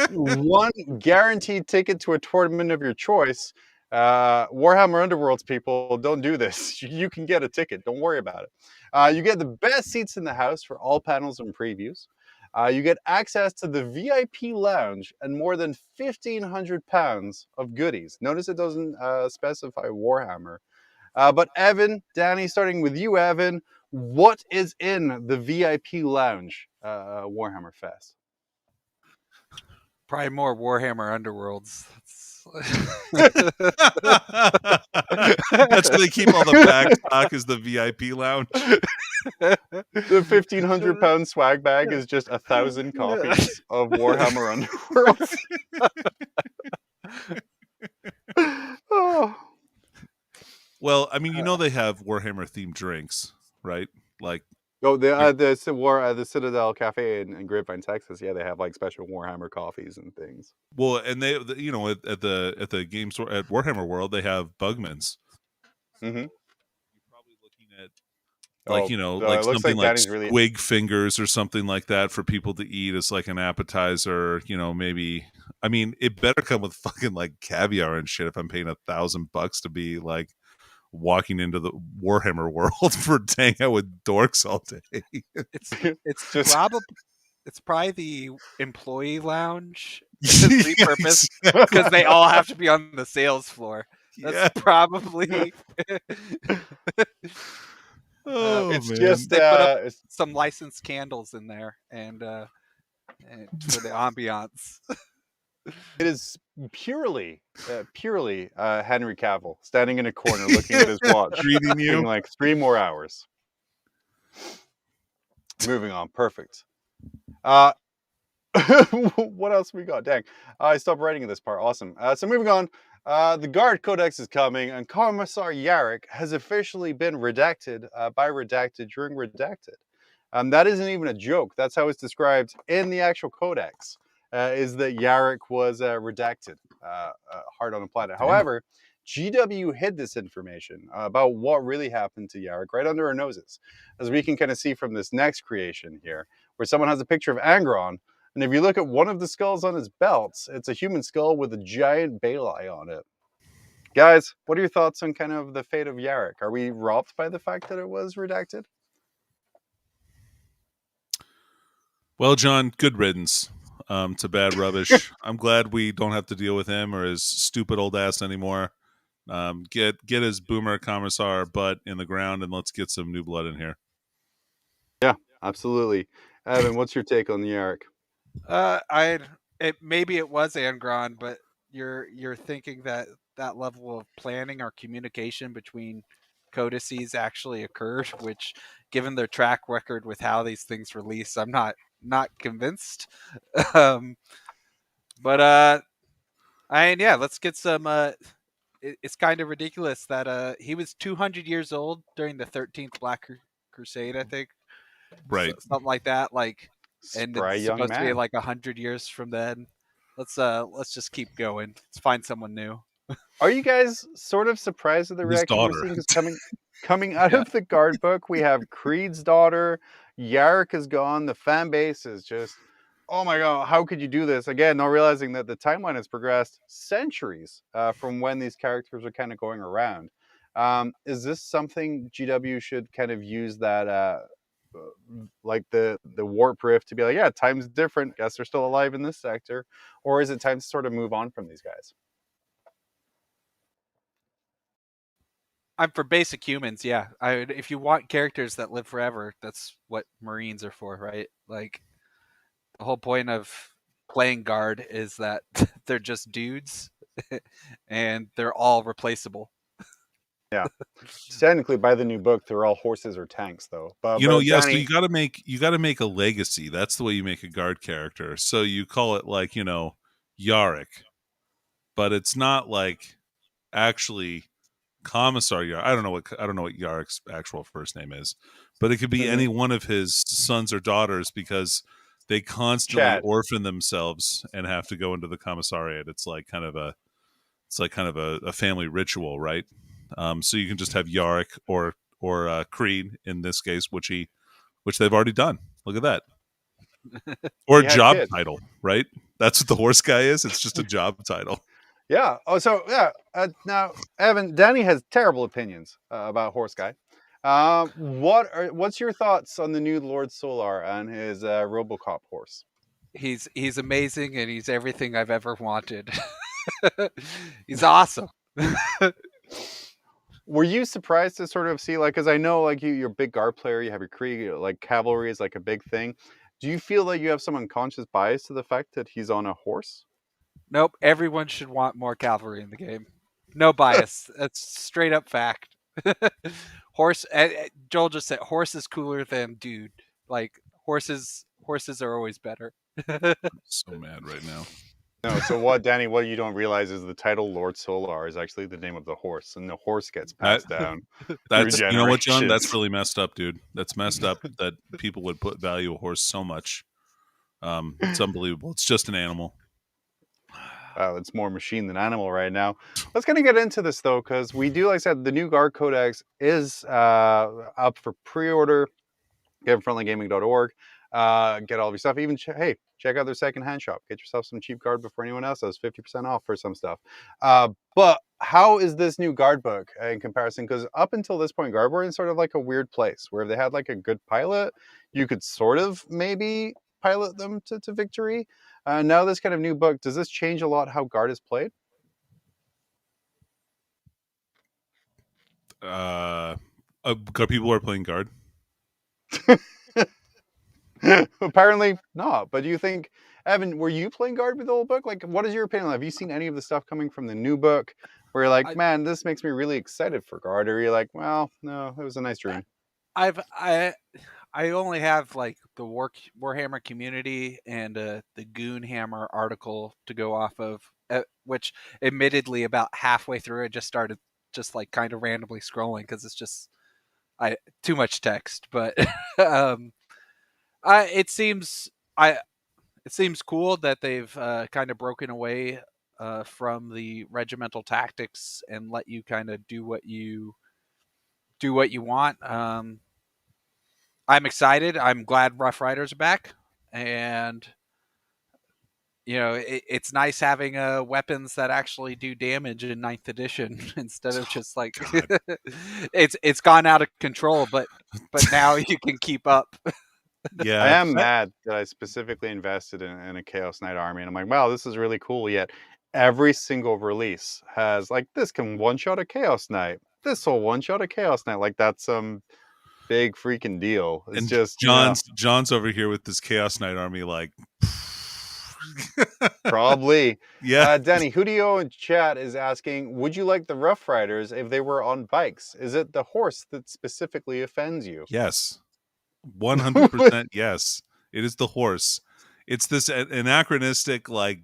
One guaranteed ticket to a tournament of your choice. Warhammer Underworlds people, don't do this. You can get a ticket. Don't worry about it. You get the best seats in the house for all panels and previews. You get access to the VIP lounge and more than £1,500 of goodies. Notice it doesn't specify Warhammer. But Evan, Danny, starting with you, Evan, what is in the VIP lounge Warhammer Fest? Probably more Warhammer Underworlds. That's where they keep all the back stock is the VIP lounge. The £1,500 swag bag is just 1,000 copies of Warhammer Underworlds. Oh. Well, I mean, you know they have Warhammer themed drinks, right? Like, oh, the Citadel Cafe in Grapevine, Texas. Yeah, they have like special Warhammer coffees and things. well, and they, you know, at the game store at Warhammer World, they have Bugmans. Mm-hmm. You're probably looking at like, you know, like looks something like Danny's really... squig fingers or something like that for people to eat as like an appetizer. You know, maybe. I mean, it better come with fucking like caviar and shit if I'm paying $1,000 to be like walking into the Warhammer world for hang out with dorks all day. It's just it's probably the employee lounge repurposed because they all have to be on the sales floor. That's probably it's man. just they put up some licensed candles in there and for the ambiance. It is purely Henry Cavill standing in a corner looking at his watch, reading you being like 3 more hours. Moving on, perfect. What else we got? Dang, I stopped writing in this part. Awesome. So moving on, the Guard Codex is coming, and Commissar Yarrick has officially been redacted by Redacted during Redacted. That isn't even a joke. That's how it's described in the actual Codex. Is that Yarrick was redacted, hard on the planet. However, GW hid this information about what really happened to Yarrick right under our noses, as we can kind of see from this next creation here, where someone has a picture of Angron, and if you look at one of the skulls on his belts, it's a human skull with a giant Balei on it. Guys, what are your thoughts on kind of the fate of Yarrick? Are we robbed by the fact that it was redacted? Well, John, good riddance to bad rubbish. I'm glad we don't have to deal with him or his stupid old ass anymore. Get his boomer commissar butt in the ground and let's get some new blood in here. Yeah, absolutely. Evan, what's your take on the Yarrick? Maybe it was Angron, but you're thinking that level of planning or communication between codices actually occurred, which, given their track record with how these things release, I'm not convinced. But let's get some. It's kind of ridiculous that he was 200 years old during the 13th Black Crusade, I think. Right, something like that. Like, and Spry it's young supposed to be man. like 100 years from then. Let's just keep going. Let's find someone new. Are you guys sort of surprised at the His reaction we're daughter. seeing? Because coming out of the Guard book, we have Creed's daughter, Yarrick is gone. The fan base is just, oh my god, how could you do this? Again, not realizing that the timeline has progressed centuries from when these characters are kind of going around. Is this something GW should kind of use that, like the warp rift to be like, yeah, time's different. Guess they're still alive in this sector, or is it time to sort of move on from these guys? I'm for basic humans. Yeah, if you want characters that live forever, that's what Marines are for, right? Like the whole point of playing guard is that they're just dudes, and they're all replaceable. Yeah. Technically, by the new book, they're all horses or tanks, though. But Yeah. So Danny, you got to make a legacy. That's the way you make a guard character. So you call it like Yarick, but it's not like actually Commissar Yarick. I don't know what Yarick's actual first name is, but it could be any one of his sons or daughters because they constantly Chad. orphan themselves and have to go into the commissariat. It's like kind of a family ritual, right? So you can just have Yarick or Creed in this case, which they've already done. Look at that. Or a job title, right? That's what the horse guy is. It's just a job title. Yeah. Oh, so yeah. Now, Evan, Danny has terrible opinions about Horse Guy. What's your thoughts on the new Lord Solar and his RoboCop horse? He's amazing, and he's everything I've ever wanted. He's awesome. Were you surprised to sort of see, like, because I know, like, you're a big guard player, you have your Krieg, like, cavalry is like a big thing. Do you feel like you have some unconscious bias to the fact that he's on a horse? Nope. Everyone should want more cavalry in the game. No bias. That's straight up fact. Horse. Joel just said horse is cooler than dude. Like horses are always better. I'm so mad right now. No, so Danny, what you don't realize is the title Lord Solar is actually the name of the horse, and the horse gets passed down. That's you know what, John? That's really messed up, dude. That's messed up that people would value a horse so much. It's unbelievable. It's just an animal. It's more machine than animal right now. Let's kind of get into this though, because we do, like I said, the new Guard Codex is up for pre-order. Get from frontlinegaming.org. Get all of your stuff. Even check out their secondhand shop. Get yourself some cheap guard before anyone else does. 50% off for some stuff. But how is this new guard book in comparison? Because up until this point, guard were in sort of like a weird place where if they had like a good pilot, you could sort of maybe pilot them to victory. Now this kind of new book, does this change a lot how guard is played? People are playing guard. Apparently not. But do you think, Evan, were you playing guard with the old book? Like, what is your opinion? Have you seen any of the stuff coming from the new book where you're like, man, this makes me really excited for guard? Or you're like, well, no, it was a nice dream. I only have like the Warhammer community and the Goonhammer article to go off of, which admittedly about halfway through I just started just like kind of randomly scrolling because it's just too much text. But it seems cool that they've kind of broken away from the regimental tactics and let you kind of do what you want. I'm excited. I'm glad Rough Riders are back, and it's nice having weapons that actually do damage in 9th edition instead of just like it's gone out of control, but now you can keep up. Yeah, I am mad that I specifically invested in a Chaos Knight army, and I'm like, wow, this is really cool. Yet every single release has like, this can one-shot a Chaos Knight. This will one-shot a Chaos Knight. Like that's some big freaking deal. It's and just John's over here with this Chaos Knight army, like probably. Yeah. Danny Hudio in chat is asking, would you like the Rough Riders if they were on bikes? Is it the horse that specifically offends you? Yes. 100% yes. It is the horse. It's this anachronistic, like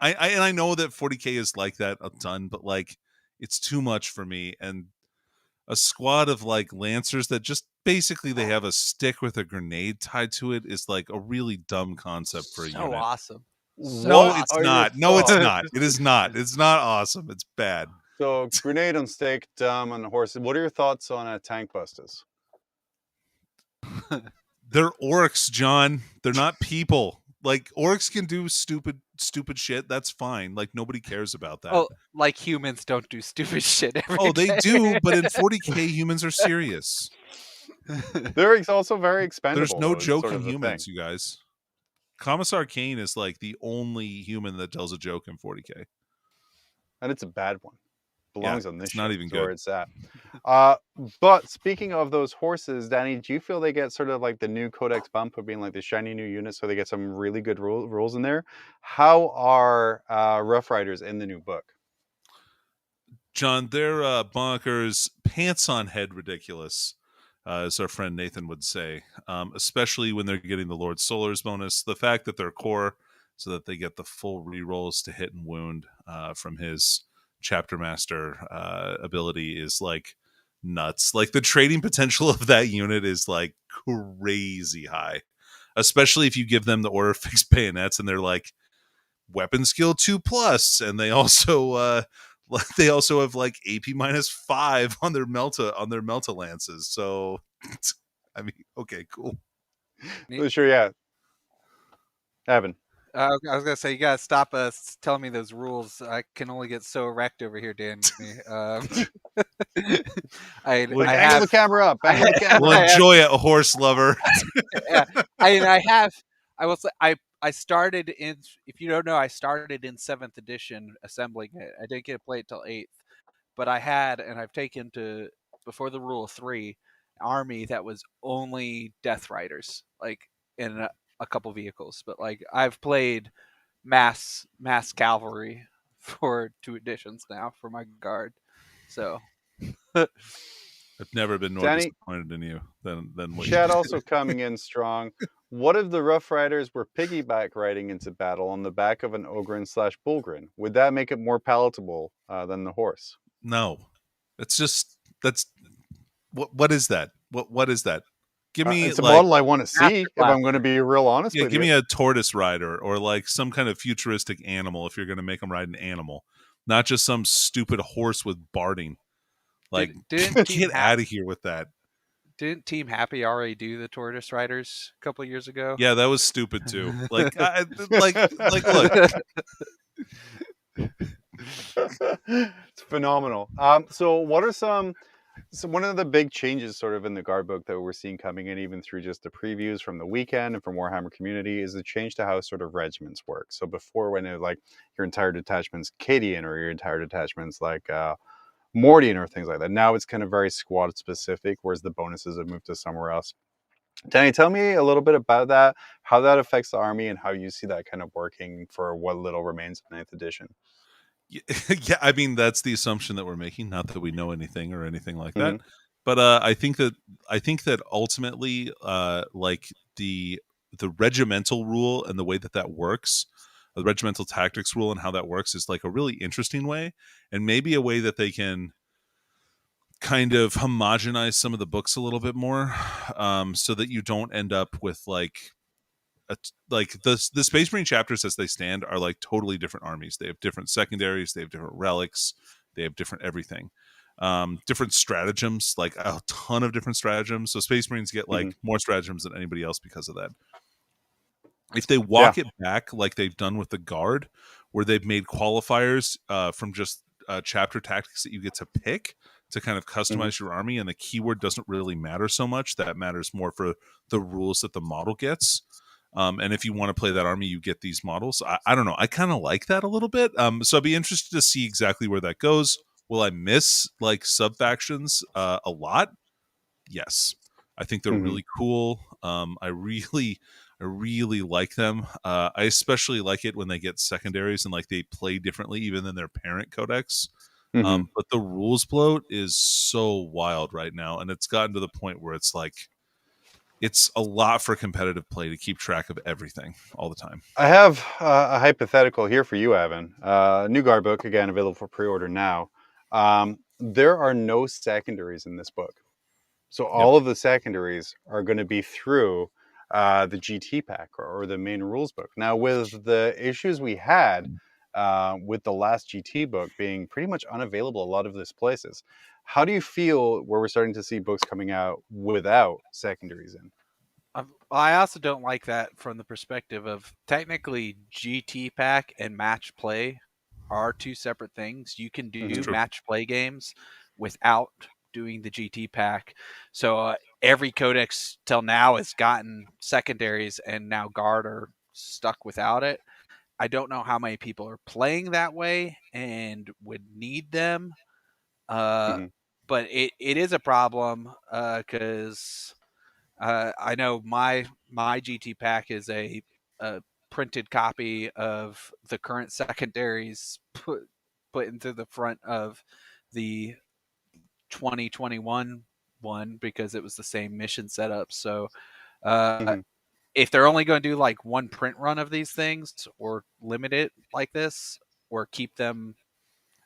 I know that 40k is like that a ton, but like it's too much for me. And a squad of like lancers that just basically they have a stick with a grenade tied to it is like a really dumb concept for a unit. So awesome. No, it's not. No, it's not. It is not. It's not awesome. It's bad. So grenade on stick, dumb on horses. What are your thoughts on tank busters? They're orcs, John. They're not people. Like orcs can do stupid shit. That's fine. Like nobody cares about that. Oh, like humans don't do stupid shit every they day. do, but in 40k humans are serious. They're also very expendable. There's no joke in humans, you guys. Commissar Kane is like the only human that tells a joke in 40k. And it's a bad one. belongs on this it's show. not even It's where good. it's at. But speaking of those horses, Danny, do you feel they get sort of like the new Codex bump of being like the shiny new unit, so they get some really good rules in there? How are Rough Riders in the new book? John, they're bonkers, pants on head ridiculous, as our friend Nathan would say, especially when they're getting the Lord Solar's bonus. The fact that they're core, so that they get the full rerolls to hit and wound from his Chapter Master ability is like nuts. Like the trading potential of that unit is like crazy high, especially if you give them the Order Fixed Bayonets and they're like weapon skill 2+, and they also they also have like AP -5 on their Melta lances. So I mean, okay, cool. Sure, yeah. Evan. I was gonna say you gotta stop us telling me those rules. I can only get so erect over here, Danny. I Like, I angle have the camera up. Angle the camera Well, up. enjoy it, horse lover. yeah, I have. I will say I started in. If you don't know, I started in 7th edition assembling it. I didn't get to play it till 8th, but I had, and I've taken to before the rule of 3 army that was only Death Riders, like in a couple vehicles. But like I've played mass cavalry for 2 editions now for my guard. So I've never been more Danny, disappointed in you than what Chad you also coming in strong. What if the Rough Riders were piggyback riding into battle on the back of an Ogren/Bullgren? Would that make it more palatable than the horse? No, it's just that's what is that? What is that? Give me It's a like model I want to see, if I'm going to be real honest yeah, with give you. me a tortoise rider or like some kind of futuristic animal if you're going to make them ride an animal, not just some stupid horse with barding. Like, didn't get out of here with that. Didn't Team Happy already do the Tortoise Riders a couple years ago? Yeah, that was stupid too. Like, look. It's phenomenal. So what are some? So one of the big changes sort of in the guard book that we're seeing coming in, even through just the previews from the weekend and from Warhammer community, is the change to how sort of regiments work. So before, when it like your entire detachment's Cadian or your entire detachment's like Mordian or things like that, now it's kind of very squad specific, whereas the bonuses have moved to somewhere else. Danny, tell me a little bit about that, how that affects the army, and how you see that kind of working for what little remains of 9th edition. Yeah, I mean that's the assumption that we're making. Not that we know anything or anything like that, Mm-hmm. but I think that ultimately, like the regimental rule and the way that works, the regimental tactics rule and how that works is like a really interesting way, and maybe a way that they can kind of homogenize some of the books a little bit more, so that you don't end up with like the Space Marine chapters as they stand are like totally different armies. They have different secondaries, they have different relics, they have different everything, different stratagems, like a ton of different stratagems. So Space Marines get like more stratagems than anybody else because of that. If they walk it back like they've done with the Guard, where they've made qualifiers from just chapter tactics that you get to pick to kind of customize your army, and the keyword doesn't really matter so much. That matters more for the rules that the model gets. And if you want to play that army, you get these models. I don't know. I kind of like that a little bit. So I'd be interested to see exactly where that goes. Will I miss like sub factions a lot? Yes, I think they're really cool. I really like them. I especially like it when they get secondaries and like they play differently even than their parent codex. But the rules bloat is so wild right now, and it's gotten to the point where it's like it's a lot for competitive play to keep track of everything all the time. I have a hypothetical here for you, Evan. New guard book, again, available for pre-order now. There are no secondaries in this book. So all of the secondaries are going to be through the GT pack or the main rules book. Now, with the issues we had with the last GT book being pretty much unavailable a lot of these places, how do you feel where we're starting to see books coming out without secondaries in? I also don't like that from the perspective of technically GT pack and match play are 2 separate things. You can do match play games without doing the GT pack. So every codex till now has gotten secondaries, and now Guard are stuck without it. I don't know how many people are playing that way and would need them. Mhm. But it is a problem because I know my GT pack is a printed copy of the current secondaries put into the front of the 2021 one because it was the same mission setup. So Mhm. if they're only going to do like one print run of these things or limit it like this or keep them,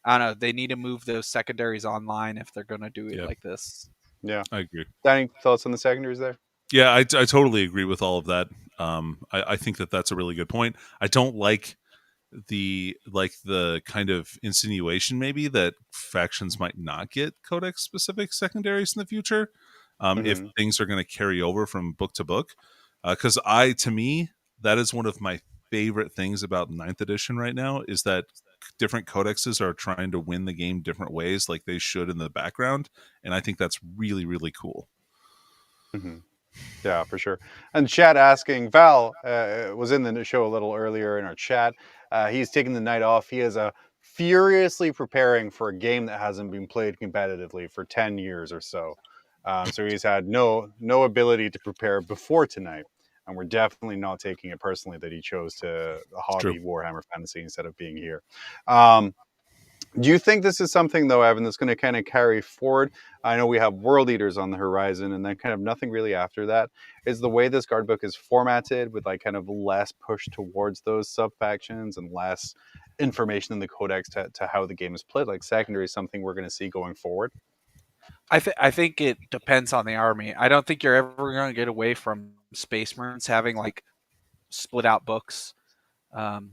I don't know, they need to move those secondaries online if they're going to do it Yeah, like this. Yeah. I agree. Danny, thoughts on the secondaries there? Yeah, I totally agree with all of that. I think that that's a really good point. I don't like the kind of insinuation maybe that factions might not get codex specific secondaries in the future if Mhm. things are going to carry over from book to book, because to me that is one of my favorite things about ninth edition right now is that different codexes are trying to win the game different ways like they should in the background, and I think that's really really cool. Mhm. Yeah, for sure. And chat asking, Val was in the show a little earlier in our chat. He's taking the night off. He is furiously preparing for a game that hasn't been played competitively for 10 years or so. So he's had no ability to prepare before tonight. And we're definitely not taking it personally that he chose to It's true. hobby Warhammer Fantasy instead of being here. Um, do you think this is something, though, Evan, that's going to kind of carry forward? I know we have World Eaters on the horizon, and then kind of nothing really after that. Is the way this guard book is formatted with like kind of less push towards those sub factions and less information in the codex to how the game is played, like secondary, something we're going to see going forward? I think it depends on the army. I don't think you're ever going to get away from Space Marines having like split out books. Um,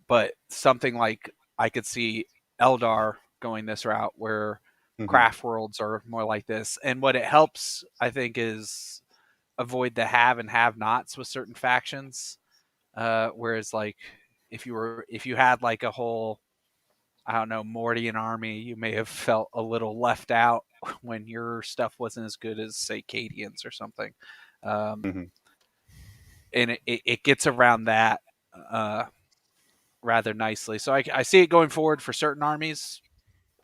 but something like I could see Eldar going this route where Mm-hmm. craft worlds are more like this. And what it helps, I think, is avoid the have and have nots with certain factions. Whereas like if you had like a whole, I don't know, Mordian army, you may have felt a little left out when your stuff wasn't as good as say Cadians or something. Um, Mm-hmm. and it gets around that uh, rather nicely. So I see it going forward for certain armies.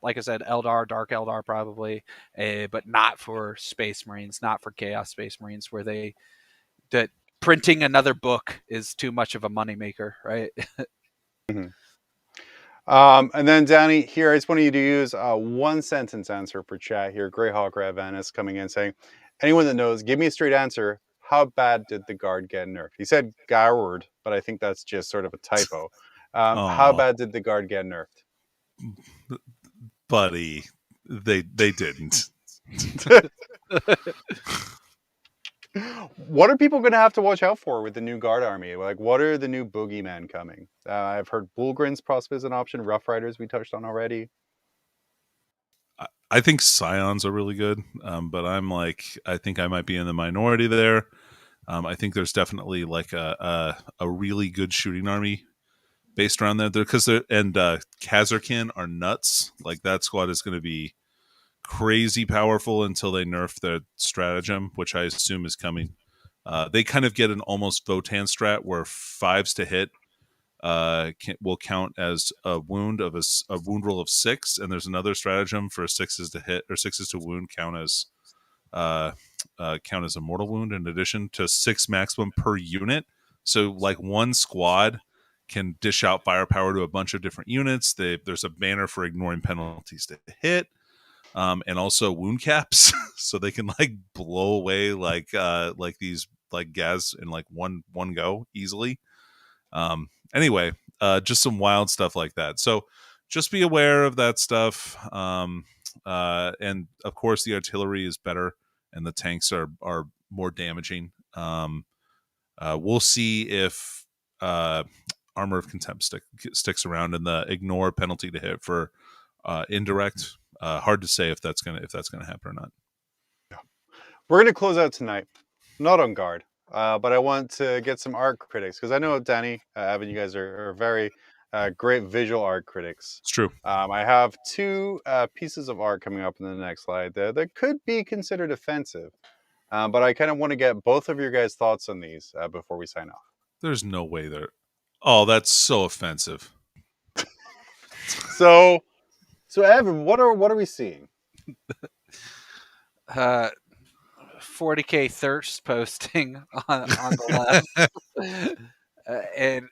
Like I said, Eldar, Dark Eldar probably, but not for Space Marines, not for Chaos Space Marines, where that printing another book is too much of a moneymaker, right? Mm-hmm. And then Danny, here I just wanted you to use a one sentence answer for chat here. Greyhawk Ravanis coming in saying, anyone that knows, give me a straight answer. How bad did the guard get nerfed? He said Goward, but I think that's just sort of a typo. How Oh, bad did the guard get nerfed? buddy, they didn't. What are people going to have to watch out for with the new guard army? Like, what are the new boogeymen coming? I've heard Bullgrins possibly is an option. Rough Riders we touched on already. I think Scions are really good, but I think I might be in the minority there. I think there's definitely like a really good shooting army based around that, because Kazarkin are nuts. Like that squad is going to be crazy powerful until they nerf their stratagem, which I assume is coming. They kind of get an almost Votan strat where 5s to hit will count as a wound of a wound roll of 6, and there's another stratagem for 6s to hit or 6s to wound uh, count as a mortal wound in addition to 6 maximum per unit. So like one squad can dish out firepower to a bunch of different units. There's a banner for ignoring penalties to hit. And also wound caps, so they can like blow away like these like gas in like one go easily. Anyway, just some wild stuff like that. So just be aware of that stuff. And of course, the artillery is better, and the tanks are more damaging. We'll see if Armor of Contempt sticks around, and the ignore penalty to hit for indirect. Hard to say if that's gonna happen or not. We're going to close out tonight, not on guard, but I want to get some art critics because I know Danny, Evan, you guys are very great visual art critics. It's true. I have two pieces of art coming up in the next slide that could be considered offensive, but I kind of want to get both of your guys' thoughts on these before we sign off. There's no way there. Oh, that's so offensive. So So Evan, what are we seeing? 40K thirst posting on the left, and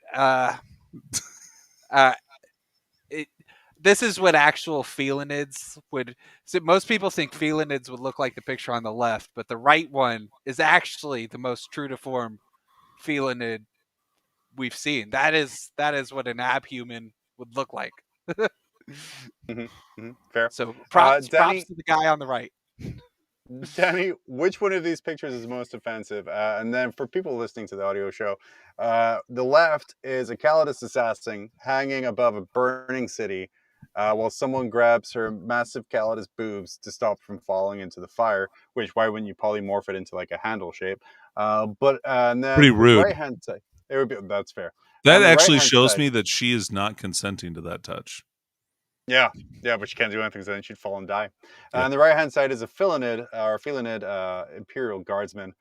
this is what actual felinids would. So most people think felinids would look like the picture on the left, but the right one is actually the most true to form felinid we've seen. That is what an abhuman would look like. Fair. So props Danny, to the guy on the right. Danny, which one of these pictures is most offensive? And then for people listening to the audio show, the left is a Calidus assassin hanging above a burning city while someone grabs her massive Calidus boobs to stop from falling into the fire, which why wouldn't you polymorph it into like a handle shape? But and then Pretty rude. The right-hand side, it would be, that's fair. That actually shows me that she is not consenting to that touch. Yeah, but she can't do anything, so then she'd fall and die. On the right-hand side is a felinid Imperial Guardsman.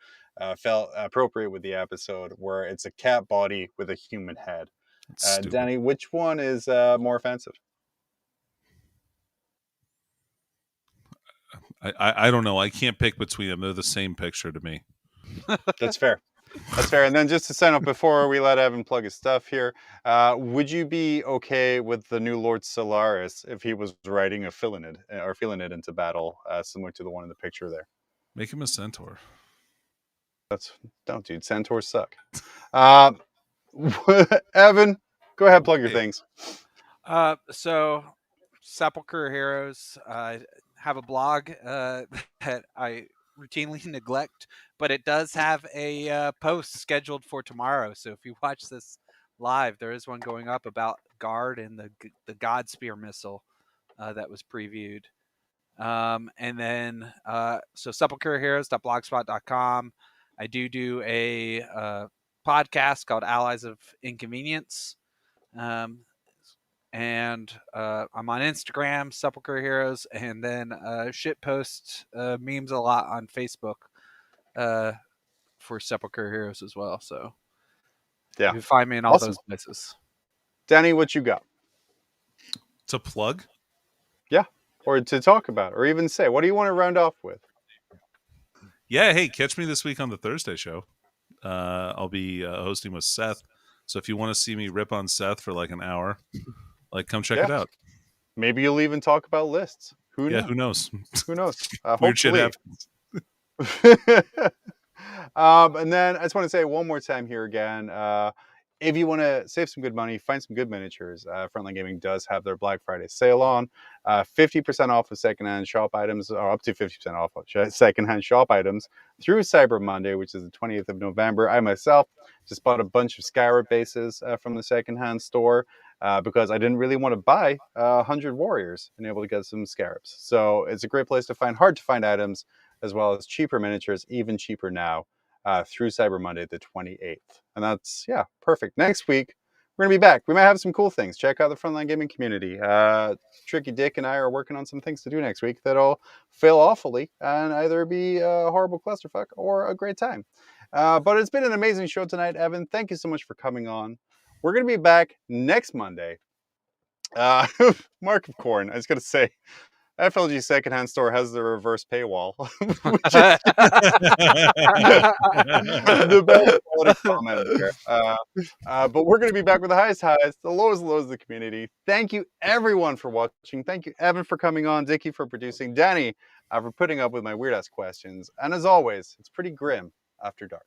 Felt appropriate with the episode, where it's a cat body with a human head. Danny, which one is more offensive? I don't know. I can't pick between them. They're the same picture to me. That's fair. That's fair. And then just to sign up before we let Evan plug his stuff here, would you be okay with the new Lord Solaris if he was riding a felinid into battle, similar to the one in the picture there? Make him a centaur. Don't, dude. Centaurs suck. Evan, go ahead, plug your things. So Sepulchre Heroes have a blog that I routinely neglect, but it does have a post scheduled for tomorrow. So if you watch this live, there is one going up about Guard and the Godspear missile that was previewed. And then so sepulchreheroes.blogspot.com. I do a podcast called Allies of Inconvenience. And I'm on Instagram, Sepulchre Heroes, and then shit post memes a lot on Facebook for Sepulchre Heroes as well. So yeah, you can find me in all those places. Danny, what you got? To plug? Yeah, or to talk about, or even say, what do you want to round off with? Yeah, hey, catch me this week on the Thursday show. I'll be hosting with Seth. So if you want to see me rip on Seth for like an hour, come check it out. Maybe you'll even talk about lists. Who knows? Who knows? Who knows? Weird shit happens. And then I just want to say one more time here again, if you want to save some good money, find some good miniatures, Frontline Gaming does have their Black Friday sale on. 50% off of secondhand shop items, or up to 50% off of secondhand shop items through Cyber Monday, which is the 20th of November. I myself just bought a bunch of Scarab bases from the secondhand store because I didn't really want to buy 100 warriors and able to get some Scarabs. So it's a great place to find hard to find items, as well as cheaper miniatures, even cheaper now, through Cyber Monday, the 28th. And that's, perfect. Next week, we're going to be back. We might have some cool things. Check out the Frontline Gaming community. Tricky Dick and I are working on some things to do next week that'll fail awfully and either be a horrible clusterfuck or a great time. But it's been an amazing show tonight, Evan. Thank you so much for coming on. We're going to be back next Monday. Mark of Corn, I was going to say, FLG secondhand store has the reverse paywall, which is the best quality comment there. But we're going to be back with the highest highs, the lowest lows of the community. Thank you, everyone, for watching. Thank you, Evan, for coming on. Dickie for producing. Danny for putting up with my weird-ass questions. And as always, it's pretty grim after dark.